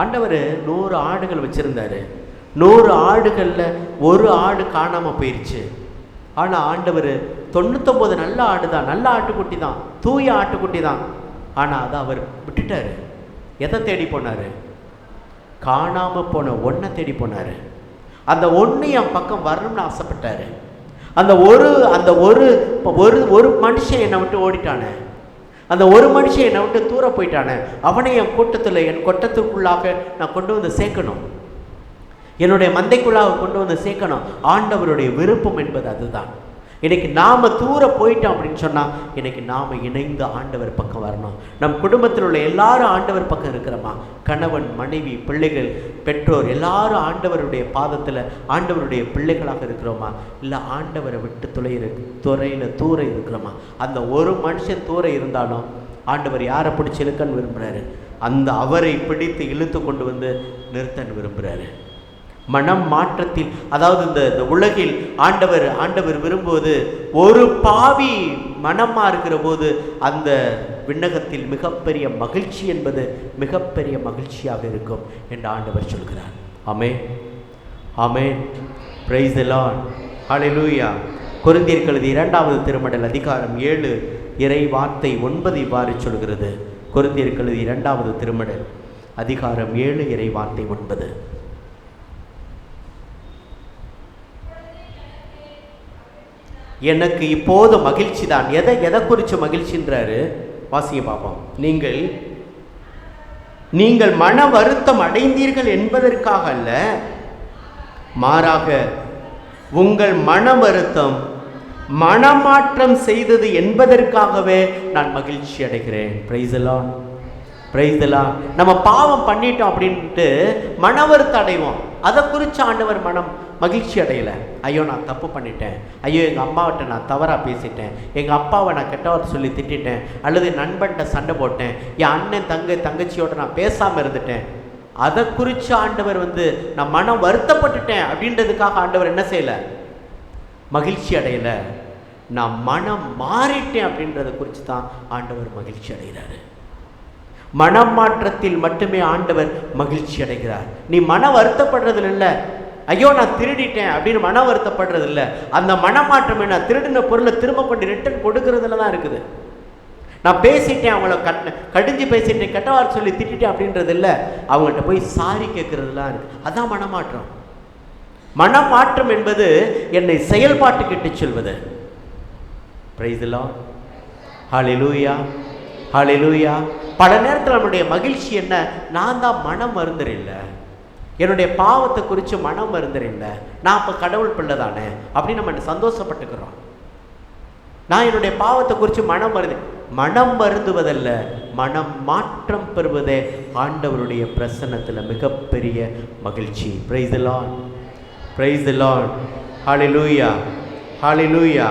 ஆண்டவர் 100 ஆடுகள் வச்சிருந்தாரு. 100 ஆடுகள்ல ஒரு ஆடு காணாம போயிடுச்சு. ஆனா ஆண்டவர் 99 நல்ல ஆடு தான், நல்ல ஆட்டுக்குட்டி தான், தூய ஆட்டுக்குட்டி தான். ஆனா அதை அவர் விட்டுட்டாரு. எதை தேடி போனாரு? காணாம போன ஒன்றை தேடி போனாரு. அந்த ஒன்று என் பக்கம் வரணும்னு ஆசைப்பட்டாரு. அந்த ஒரு மனுஷன் என்னை விட்டு ஓடிட்டானே, அந்த ஒரு மனுஷன் என்னை விட்டு தூர போயிட்டானே, அவனை என் கூட்டத்தில் என் கொட்டத்துக்குள்ளாக நான் கொண்டு வந்து சேர்க்கணும், என்னுடைய மந்தைக்குள்ளாக கொண்டு வந்து சேர்க்கணும். ஆண்டவருடைய விருப்பம் என்பது அதுதான். இன்னைக்கு நாம் தூர போயிட்டோம் அப்படின்னு சொன்னால் இன்னைக்கு நாம் இணைந்து ஆண்டவர் பக்கம் வரணும். நம் குடும்பத்தில் உள்ள எல்லாரும் ஆண்டவர் பக்கம் இருக்கிறோமா? கணவன், மனைவி, பிள்ளைகள், பெற்றோர் எல்லாரும் ஆண்டவருடைய பாதத்தில் ஆண்டவருடைய பிள்ளைகளாக இருக்கிறோமா? இல்லை ஆண்டவரை விட்டு தூர இருக்கிறோமா? அந்த ஒரு மனுஷன் தூர இருந்தாலும் ஆண்டவர் யாரை பிடிச்சி இழுக்கன்னு விரும்புகிறாரு? அந்த அவரை பிடித்து இழுத்து கொண்டு வந்து நிறுத்தன்னு விரும்புகிறாரு. மனம் மாற்றத்தில், அதாவது இந்த உலகில் ஆண்டவர் விரும்புவது ஒரு பாவி மனமா இருக்கிற போது அந்த விண்ணகத்தில் மிகப்பெரிய மகிழ்ச்சி என்பது மிகப்பெரிய மகிழ்ச்சியாக இருக்கும் என்று ஆண்டவர் சொல்கிறார். ஆமென், ஆமென். Praise the lord. ஹல்லேலூயா. கொரிந்தியருக்கு எழுதிய 2வது திருமடல் அதிகாரம் 7 இறை வார்த்தை 9 இவ்வாறு சொல்கிறது. கொரிந்தியருக்கு எழுதிய 2வது திருமடல் அதிகாரம் 7 இறை வார்த்தை 9. எனக்கு இப்போது மகிழ்ச்சி தான். எதை குறித்து மகிழ்ச்சின்றாரு? வாசிங்க பார்ப்போம். நீங்கள் மன வருத்தம் அடைந்தீர்கள் என்பதற்காக அல்ல, மாறாக உங்கள் மன வருத்தம் மனமாற்றம் செய்தது என்பதற்காகவே நான் மகிழ்ச்சி அடைகிறேன். Price the lord, praise the Lord. நம்ம பாவம் பண்ணிட்டோம் அப்படின்ட்டு மன வருத்தம் அடைவோம். அதை குறித்து ஆண்டவர் மகிழ்ச்சி அடையலை. ஐயோ நான் தப்பு பண்ணிட்டேன், ஐயோ எங்கள் அம்மாவிட்ட நான் தவறாக பேசிட்டேன், எங்கள் அப்பாவை நான் கெட்டவரை சொல்லி திட்டிட்டேன், அல்லது நண்பன்கிட்ட சண்டை போட்டேன், என் அண்ணன் தங்கச்சியோட நான் பேசாமல் இருந்துட்டேன். அதை குறித்து ஆண்டவர் நான் மனம் வருத்தப்பட்டுட்டேன் அப்படின்றதுக்காக ஆண்டவர் என்ன செய்யலை? மகிழ்ச்சி அடையலை. நான் மனம் மாறிட்டேன் அப்படின்றத குறித்து தான் ஆண்டவர் மகிழ்ச்சி அடைகிறாரு. மனம் மாற்றத்தில் மட்டுமே ஆண்டவர் மகிழ்ச்சி அடைகிறார். நீ மன வருத்தப்படுறதுல இல்லை, ஐயோ நான் திருடிட்டேன் அப்படின்னு மன வருத்தப்படுறது இல்லை. அந்த மனமாற்றம் என்ன? திருடின பொருளை திரும்ப கொண்டு ரிட்டர்ன் கொடுக்கறதுல தான் இருக்குது. நான் பேசிட்டேன், அவங்கள கடிஞ்சு பேசிட்டேன், கெட்டவாறு சொல்லி திட்டேன் அப்படின்றது இல்லை, அவங்கள்ட்ட போய் சாரி கேட்கறதுலாம் இருக்கு. அதான் மனமாற்றம். மனமாற்றம் என்பது என்னை செயல்பாட்டுக்கு இட்டு செல்வது. Praise the lord. Hallelujah, hallelujah. பல நேரத்தில் நம்மளுடைய மகிழ்ச்சி என்ன? நான் தான் மனம் மருந்துறில்லை, என்னுடைய பாவத்தை குறித்து மனம் மருந்துறில்லை, நான் இப்போ கடவுள் பிள்ளை தானே அப்படின்னு நம்ம சந்தோஷப்பட்டுக்கிறோம். நான் என்னுடைய பாவத்தை குறித்து மனம் மருந்துவதல்ல, மனம் மாற்றம் பெறுவதே ஆண்டவருடைய பிரசன்னத்தில் மிகப்பெரிய மகிழ்ச்சி. Praise the lord, praise the lord. Hallelujah, hallelujah.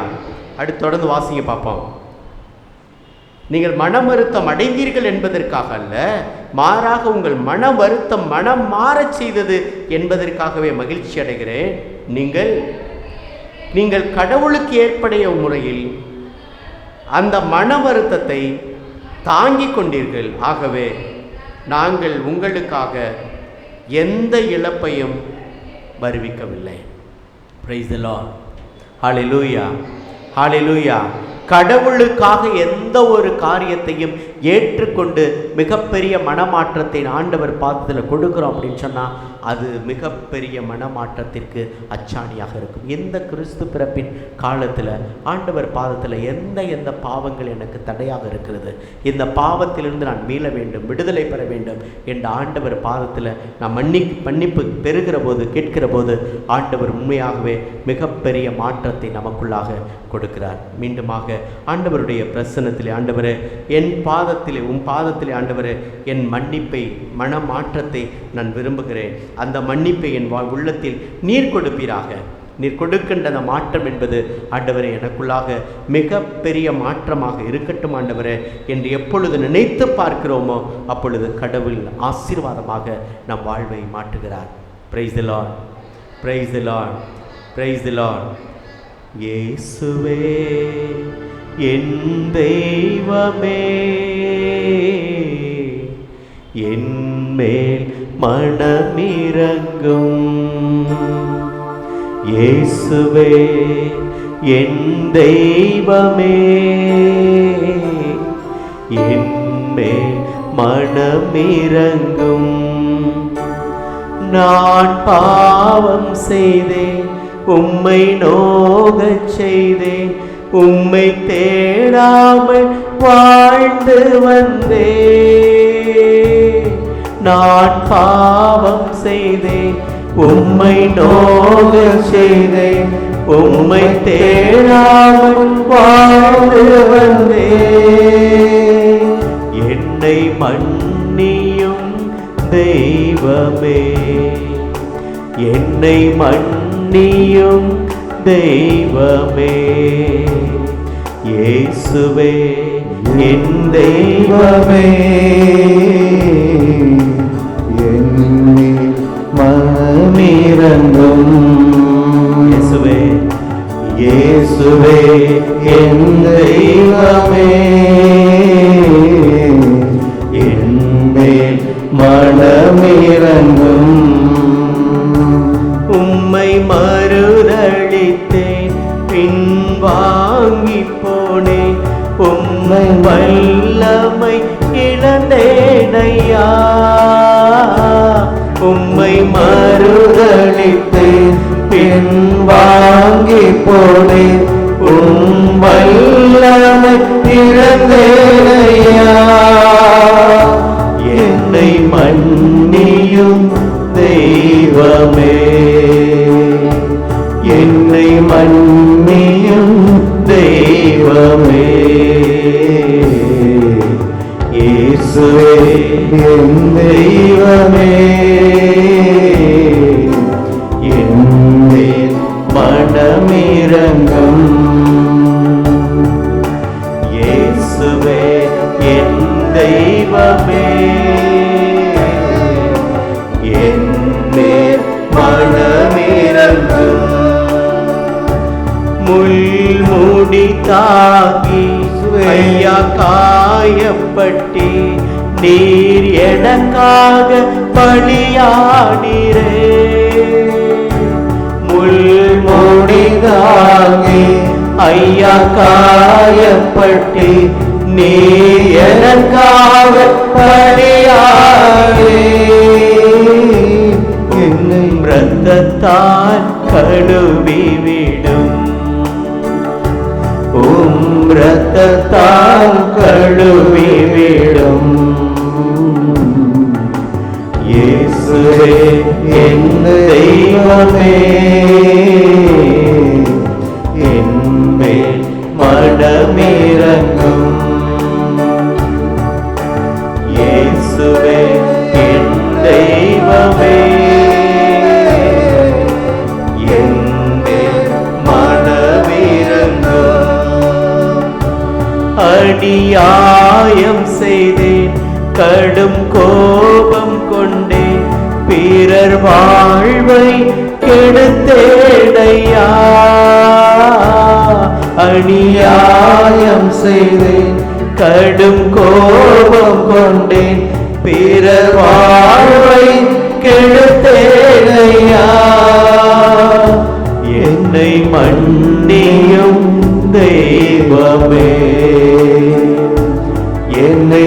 அடுத்து தொடர்ந்து வாசிங்க பார்ப்போம். நீங்கள் மன வருத்தம் அடைந்தீர்கள் என்பதற்காக அல்ல, மாறாக உங்கள் மன வருத்தம் மனம் மாறச் செய்தது என்பதற்காகவே மகிழ்ச்சி அடைகிறேன். நீங்கள் கடவுளுக்கு ஏற்படைய முறையில் அந்த மன வருத்தத்தை தாங்கிக் கொண்டீர்கள். ஆகவே நாங்கள் உங்களுக்காக எந்த இழப்பையும் வருவிக்கவில்லை. Price the lord. ஹல்லேலூயா, ஹல்லேலூயா. கடவுளுக்காக எந்த ஒரு காரியத்தையும் ஏற்றுக்கொண்டு மிகப்பெரிய மனமாற்றத்தை ஆண்டவர் பாதத்தில் கொடுக்குறோம் அப்படின்னு சொன்னால் அது மிகப்பெரிய மனமாற்றத்திற்கு அச்சாணியாக இருக்கும். எந்த கிறிஸ்து பிறப்பின் காலத்தில் ஆண்டவர் பாதத்தில் எந்த பாவங்கள் எனக்கு தடையாக இருக்கிறது, இந்த பாவத்திலிருந்து நான் மீள வேண்டும், விடுதலை பெற வேண்டும் என்ற ஆண்டவர் பாதத்தில் நான் மன்னிப்பு பெறுகிற போது, கேட்கிற போது ஆண்டவர் உண்மையாகவே மிகப்பெரிய மாற்றத்தை நமக்குள்ளாக கொடுக்கிறார். மீண்டுமாக ஆண்டவருடைய பிரசன்னத்திலே, ஆண்டவரே என் பாதத்திலே, உன் பாதத்திலே ஆண்டவரே என் மன்னிப்பை, மனமாற்றத்தை நான் விரும்புகிறேன். அந்த மன்னிப்பை என் உள்ளத்தில் நீர் கொடுப்பீராக. நீர் கொடுக்கின்ற அந்த மாற்றம் என்பது ஆண்டவரே எனக்குள்ளாக மிகப்பெரிய மாற்றமாக இருக்கட்டும் ஆண்டவரே என்று எப்பொழுது நினைத்து பார்க்கிறோமோ அப்பொழுது கடவுள் ஆசீர்வாதமாக நம் வாழ்வை மாற்றுகிறார். Price the lord, praise the lord, praise the Lord. இயேசுவே என் தெய்வமே, என் மேல் மனமிரங்கும். இயேசுவே என் தெய்வமே, என் மேல் மனமிரங்கும். நான் பாவம் செய்தேன், உம்மை நோகச் செய்தேன், உம்மை தேடாமல் வாழ்ந்து வந்தேன். நான் பாவம் செய்தேன், உம்மை நோகச் செய்தேன், உம்மை தேடாமல் வாழ்ந்து வந்தேன். என்னை மன்னியும் தெய்வமே, என்னை மன்னியும் தெய்வமே. இயேசுவே என் தெய்வமே, என் மேல் மனமிரங்கும். இயேசுவே, இயேசுவே என் தெய்வமே, என் மேல் மனமிரங்கும். உம்மை மறுதளித்தேன், பின்வாங்கி போனேன், உம்மை வல்லமை இழந்தேனையா. உம்மை மறுதளித்தேன், பின்வாங்கி போனேன், உம் வல்லமை இழந்தேனையா. என்னை மன்னியும் தெய்வமே, என்னை மன்னியும் தெய்வமே. இயேசுவே என் தெய்வமே, என் மேல் மனமிரங்கும். இயேசுவே என் தெய்வமே, என் மேல் மனமிரங்கும். முள்முடி தாங்கி ஐயா காயப்பட்டி, நீர் எனக்காக பலியானீரே. முள்முடி தாங்கி ஐயா காயப்பட்டி, நீர் எனக்காக பலியானீரே. என்னை இரத்தத்தால் கழுவிவிடும், உம் இரத்தத்தால் கழுவிவிடும். இயேசுவே என் தெய்வமே, என் மேல் மனமிரங்கும். இயேசுவே என் தெய்வமே, என் மேல் மனமிரங்கும். அநியாயம் செய்தேன், கடும் கோபம் கொண்டேன், பிறர் வாழ்வை கெடுத்தேனையா. அநியாயம் செய்தேன், கடும் கோபம் கொண்டேன், பிறர் வாழ்வை கெடுத்தேனையா. என்னை மன்னியும் தெய்வமே, என்னை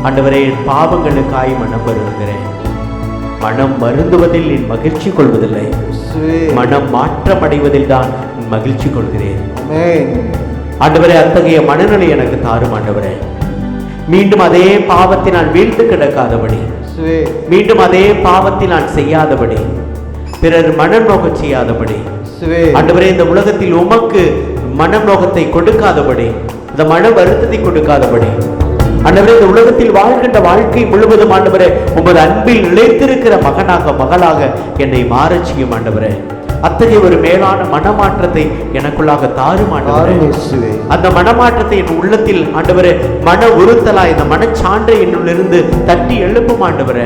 ஆண்டவரே, என் பாவங்களுக்காய் மனம் வருகிறேன். மனம் வருந்துவதில் என் மகிழ்ச்சி கொள்வதில்லை, மனம் மாற்றம் அடைவதில் தான் மகிழ்ச்சி கொள்கிறேன். ஆண்டவரே, அத்தகைய மனநிலை எனக்கு தாரும் ஆண்டவரே. மீண்டும் அதே பாவத்தை நான் வீழ்ந்து கிடக்காதபடி, மீண்டும் அதே பாவத்தை நான் செய்யாதபடி, பிறர் மனம் நோக செய்யாதபடி, ஆண்டவரே, இந்த உலகத்தில் உமக்கு மனம் நோகத்தை கொடுக்காதபடி, இந்த மன வருத்தத்தை கொடுக்காதபடி, ஆண்டவரே, இந்த உலகத்தில் வாழ்கின்ற வாழ்க்கை முழுவதும் ஆண்டவரே, உமது அன்பில் நிலைத்திருக்கிற மகனாக மகளாக என்னை மாறச் செய்யும் ஆண்டவரே. அத்தகைய ஒரு மேலான மனமாற்றத்தை எனக்குள்ளாக தாரும் ஆண்டவரே. அந்த மனமாற்றத்தை என் உள்ளத்தில் ஆண்டவரே, மன உறுத்தலாய் இந்த மனச்சான்றை என்னிலிருந்து தட்டி எழுப்பும் ஆண்டவரே.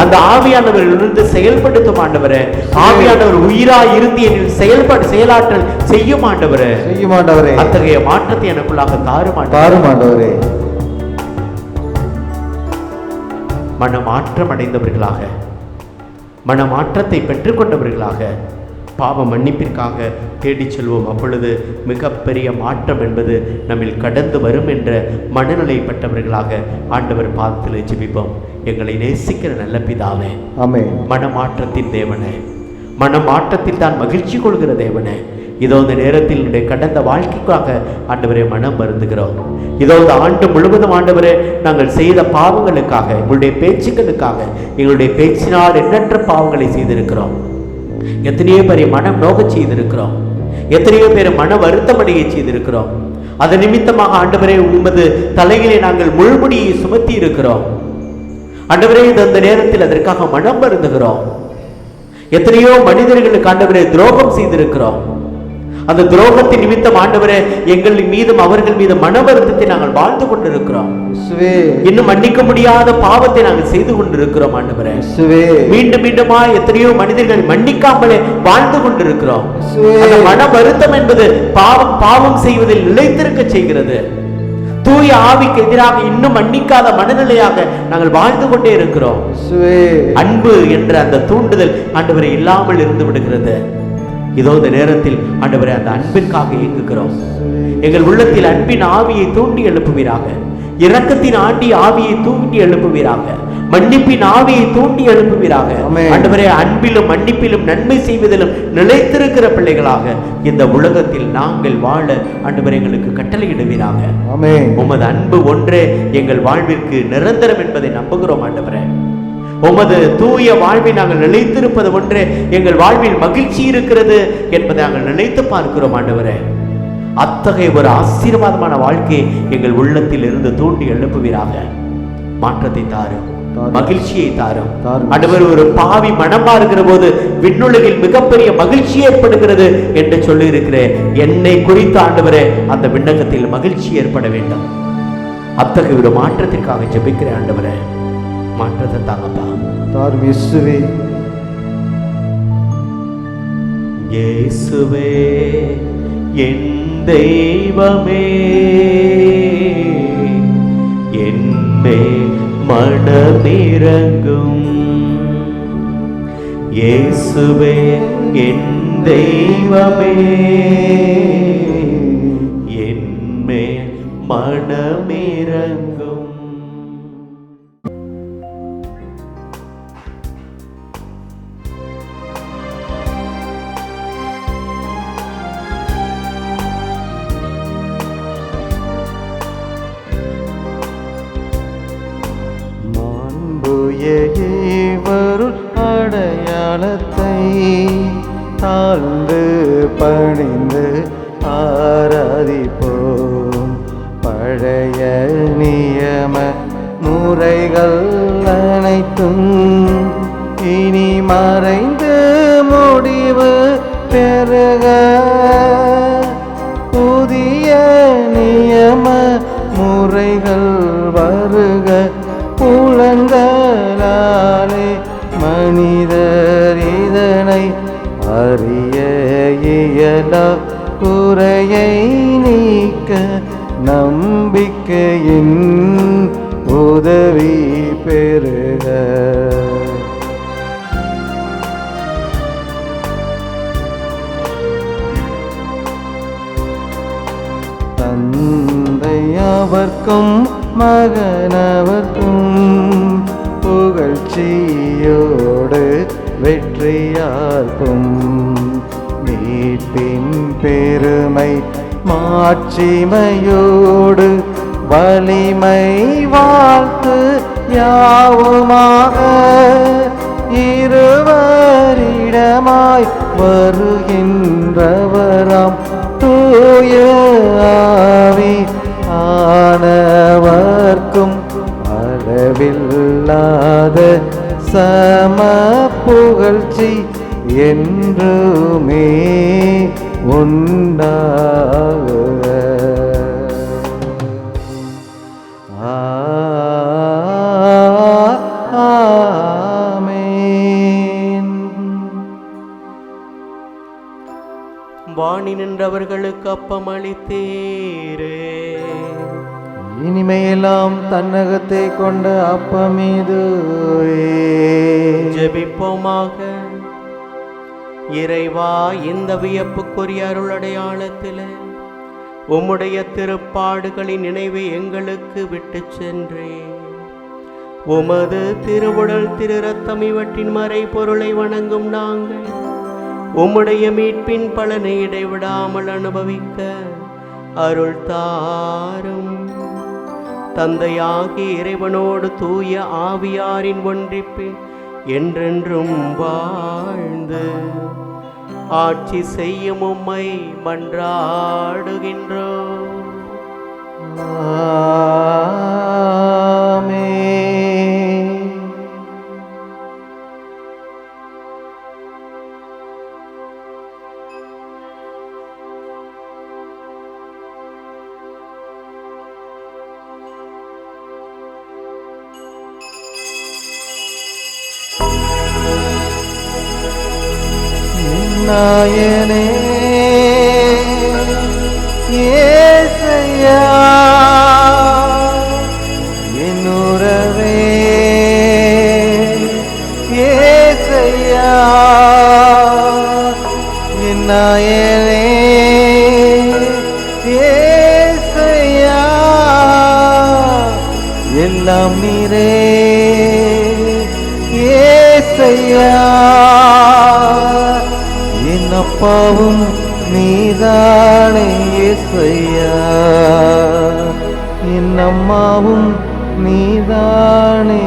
அந்த ஆவியானவரிலிருந்து செயல்படுத்தும் ஆண்டவரே. ஆவியானவர் உயிராய் இருந்து என்னில் செயலாற்றல் செய்யும் ஆண்டவரே. அத்தகைய மாற்றத்தை எனக்குள்ளாக தாரும் ஆண்டவரே. மனமாற்றம் அடைந்தவர்களாக, மனமாற்றத்தை பெற்றுக்கொண்டவர்களாக பாவ மன்னிப்பிற்காக தேடி செல்வோம். அப்பொழுது மிகப்பெரிய மாற்றம் என்பது நம்மில் கடந்து வரும் என்ற மனநிலைப்பட்டவர்களாக ஆண்டவர் பாதத்தில் ஜெபிப்போம். எங்களை நேசிக்கிற நல்ல பிதாவே, ஆமென். மனமாற்றத்தின் தேவனே, மனமாற்றத்தில் தான் மகிழ்ச்சி கொள்கிற தேவனே, இதோ இந்த நேரத்தில் என்னுடைய கடந்த வாழ்க்கைக்காக ஆண்டவரே மனம் வருந்துகிறோம். இதோ இந்த ஆண்டு முழுவதும் ஆண்டவரே, நாங்கள் செய்த பாவங்களுக்காக, எங்களுடைய பேச்சுக்களுக்காக, எங்களுடைய பேச்சினால் எண்ணற்ற பாவங்களை செய்திருக்கிறோம். எத்தனையோ பேரை மனம் நோக செய்திருக்கிறோம். எத்தனையோ பேரை மன வருத்தமடைய செய்திருக்கிறோம். அதன் நிமித்தமாக ஆண்டவரே, உமது தலையிலே நாங்கள் முள்முடியை சுமத்தி இருக்கிறோம். ஆண்டவரே, இந்த நேரத்தில் அதற்காக மனம் வருந்துகிறோம். எத்தனையோ மனிதர்களுக்கு ஆண்டவரே துரோகம் செய்திருக்கிறோம். அந்த துரோகத்தின் நிமித்தம் ஆண்டவரே, எங்கள் மீதும் அவர்கள் மீது மன வருத்தத்தை நாங்கள் வாழ்ந்து கொண்டிருக்கிறோம். இன்னும் மன்னிக்க முடியாத பாவத்தை நாங்கள் செய்து கொண்டிருக்கிறோம் ஆண்டவரே. மீண்டும் மீண்டுமா எத்தனையோ மனிதர்கள் மன்னிக்காமலே வாழ்ந்து கொண்டிருக்கிறோம். அந்த மன வருத்தம் என்பது பாவம் செய்வதில் நிலைத்திருக்க செய்கிறது. தூய ஆவிக்கு எதிராக இன்னும் மன்னிக்காத மனநிலையாக நாங்கள் வாழ்ந்து கொண்டே இருக்கிறோம். அன்பு என்ற அந்த தூண்டுதல் ஆண்டவரை இல்லாமல் இருந்து விடுகிறது. இதோ இந்த நேரத்தில் ஆண்டவரே, அந்த அன்பிற்காக இயங்குகிறோம். எங்கள் உள்ளத்தில் அன்பின் ஆவியை தூண்டி எழுப்புவீராக. இரக்கத்தின் ஆவியை தூண்டி எழுப்புவீராக. மன்னிப்பின் ஆவியை தூண்டி எழுப்புவீராக. ஆண்டவரே, அன்பிலும் மன்னிப்பிலும் நன்மை செய்வதிலும் நிலைத்திருக்கிற பிள்ளைகளாக இந்த உலகத்தில் நாங்கள் வாழ ஆண்டவரே எங்களுக்கு கட்டளையிடுவீராக. உமது அன்பு ஒன்றே எங்கள் வாழ்விற்கு நிரந்தரம் என்பதை நம்புகிறோம் ஆண்டவரே. உமது தூய வாழ்வை நாங்கள் நிலைத்திருப்பது ஒன்றே எங்கள் வாழ்வில் மகிழ்ச்சி இருக்கிறது என்பதை நாங்கள் நினைத்து பார்க்கிறோம் ஆண்டவரே. அத்தகைய ஒரு ஆசீர்வாதமான வாழ்க்கையை எங்கள் உள்ளத்தில் இருந்து தூண்டி எழுப்புவீராக. மாற்றத்தை தாரும், மகிழ்ச்சியை தாரும் ஆண்டவர். ஒரு பாவி மனமா இருக்கிற போது விண்ணுலகில் மிகப்பெரிய மகிழ்ச்சி ஏற்படுகிறது என்று சொல்லி இருக்கிறேன். என்னை குறித்து ஆண்டவரே, அந்த விண்ணகத்தில் மகிழ்ச்சி ஏற்பட வேண்டும். அத்தகைய ஒரு மாற்றத்திற்காக ஜெபிக்கிறேன் ஆண்டவரே. மாற்றத்தை தாங்கப்பா. தாரும் இயேசுவே. இயேசுவே என் தெய்வமே, என்னே மனமிரங்கும். இயேசுவே என் தெய்வமே, என்னே மனமிரங்கும். அடையாளத்தை தாழ்ந்து பணிந்து ஆராதிப்போம். பழைய நியம முறைகள் அனைத்தும் இனி மறைந்து முடிவு பெறுக. புதிய நியம முறைகள் வருக. புலன்களாலே மனிதர் இதனை அறிய இயலா. குறையை நீக்க நம்பிக்கையின் உதவி பெறுக. மாட்சிமையோடு வலிமை வாழ்த்து யாவுமாக இருவரிடமாய் வருகின்றவராம் தூய ஆவி ஆனவர்க்கும் அளவில்லாத சம புகழ்ச்சி என்றுமே உண்டாகுக. ஆமென். வாணி நின்றவர்களுக்கு அப்பம் அளித்தீரே, இனிமையெல்லாம் தன்னகத்தை கொண்ட அப்பமீதுவே. ஜெபிப்போமாக. இறைவா, இந்த வியப்புக்குரிய அருளடையாளத்தில் உம்முடைய திருப்பாடுகளின் நினைவை எங்களுக்கு விட்டு சென்றே. உமது திருவுடல் திரு ரத்தம் இவற்றின் மறை பொருளை வணங்கும் நாங்கள் உம்முடைய மீட்பின் பலனை இடைவிடாமல் அனுபவிக்க அருள் தாரும். தந்தையாகி இறைவனோடு தூய ஆவியாரின் ஒன்றிப்பில் என்றென்றும் வாழ்ந்து ஆட்சி செய்யும் உம்மை மன்றாடுகின்றோம். ஆமென். நாயனே ஏசையா, என் உறவே ஏசையா, என் நாயனே ஏசையா, எல்லாம் நீரே ஏசையா, என் அப்பாவும் நீதானே ஏசையா, என் அம்மாவும் நீதானே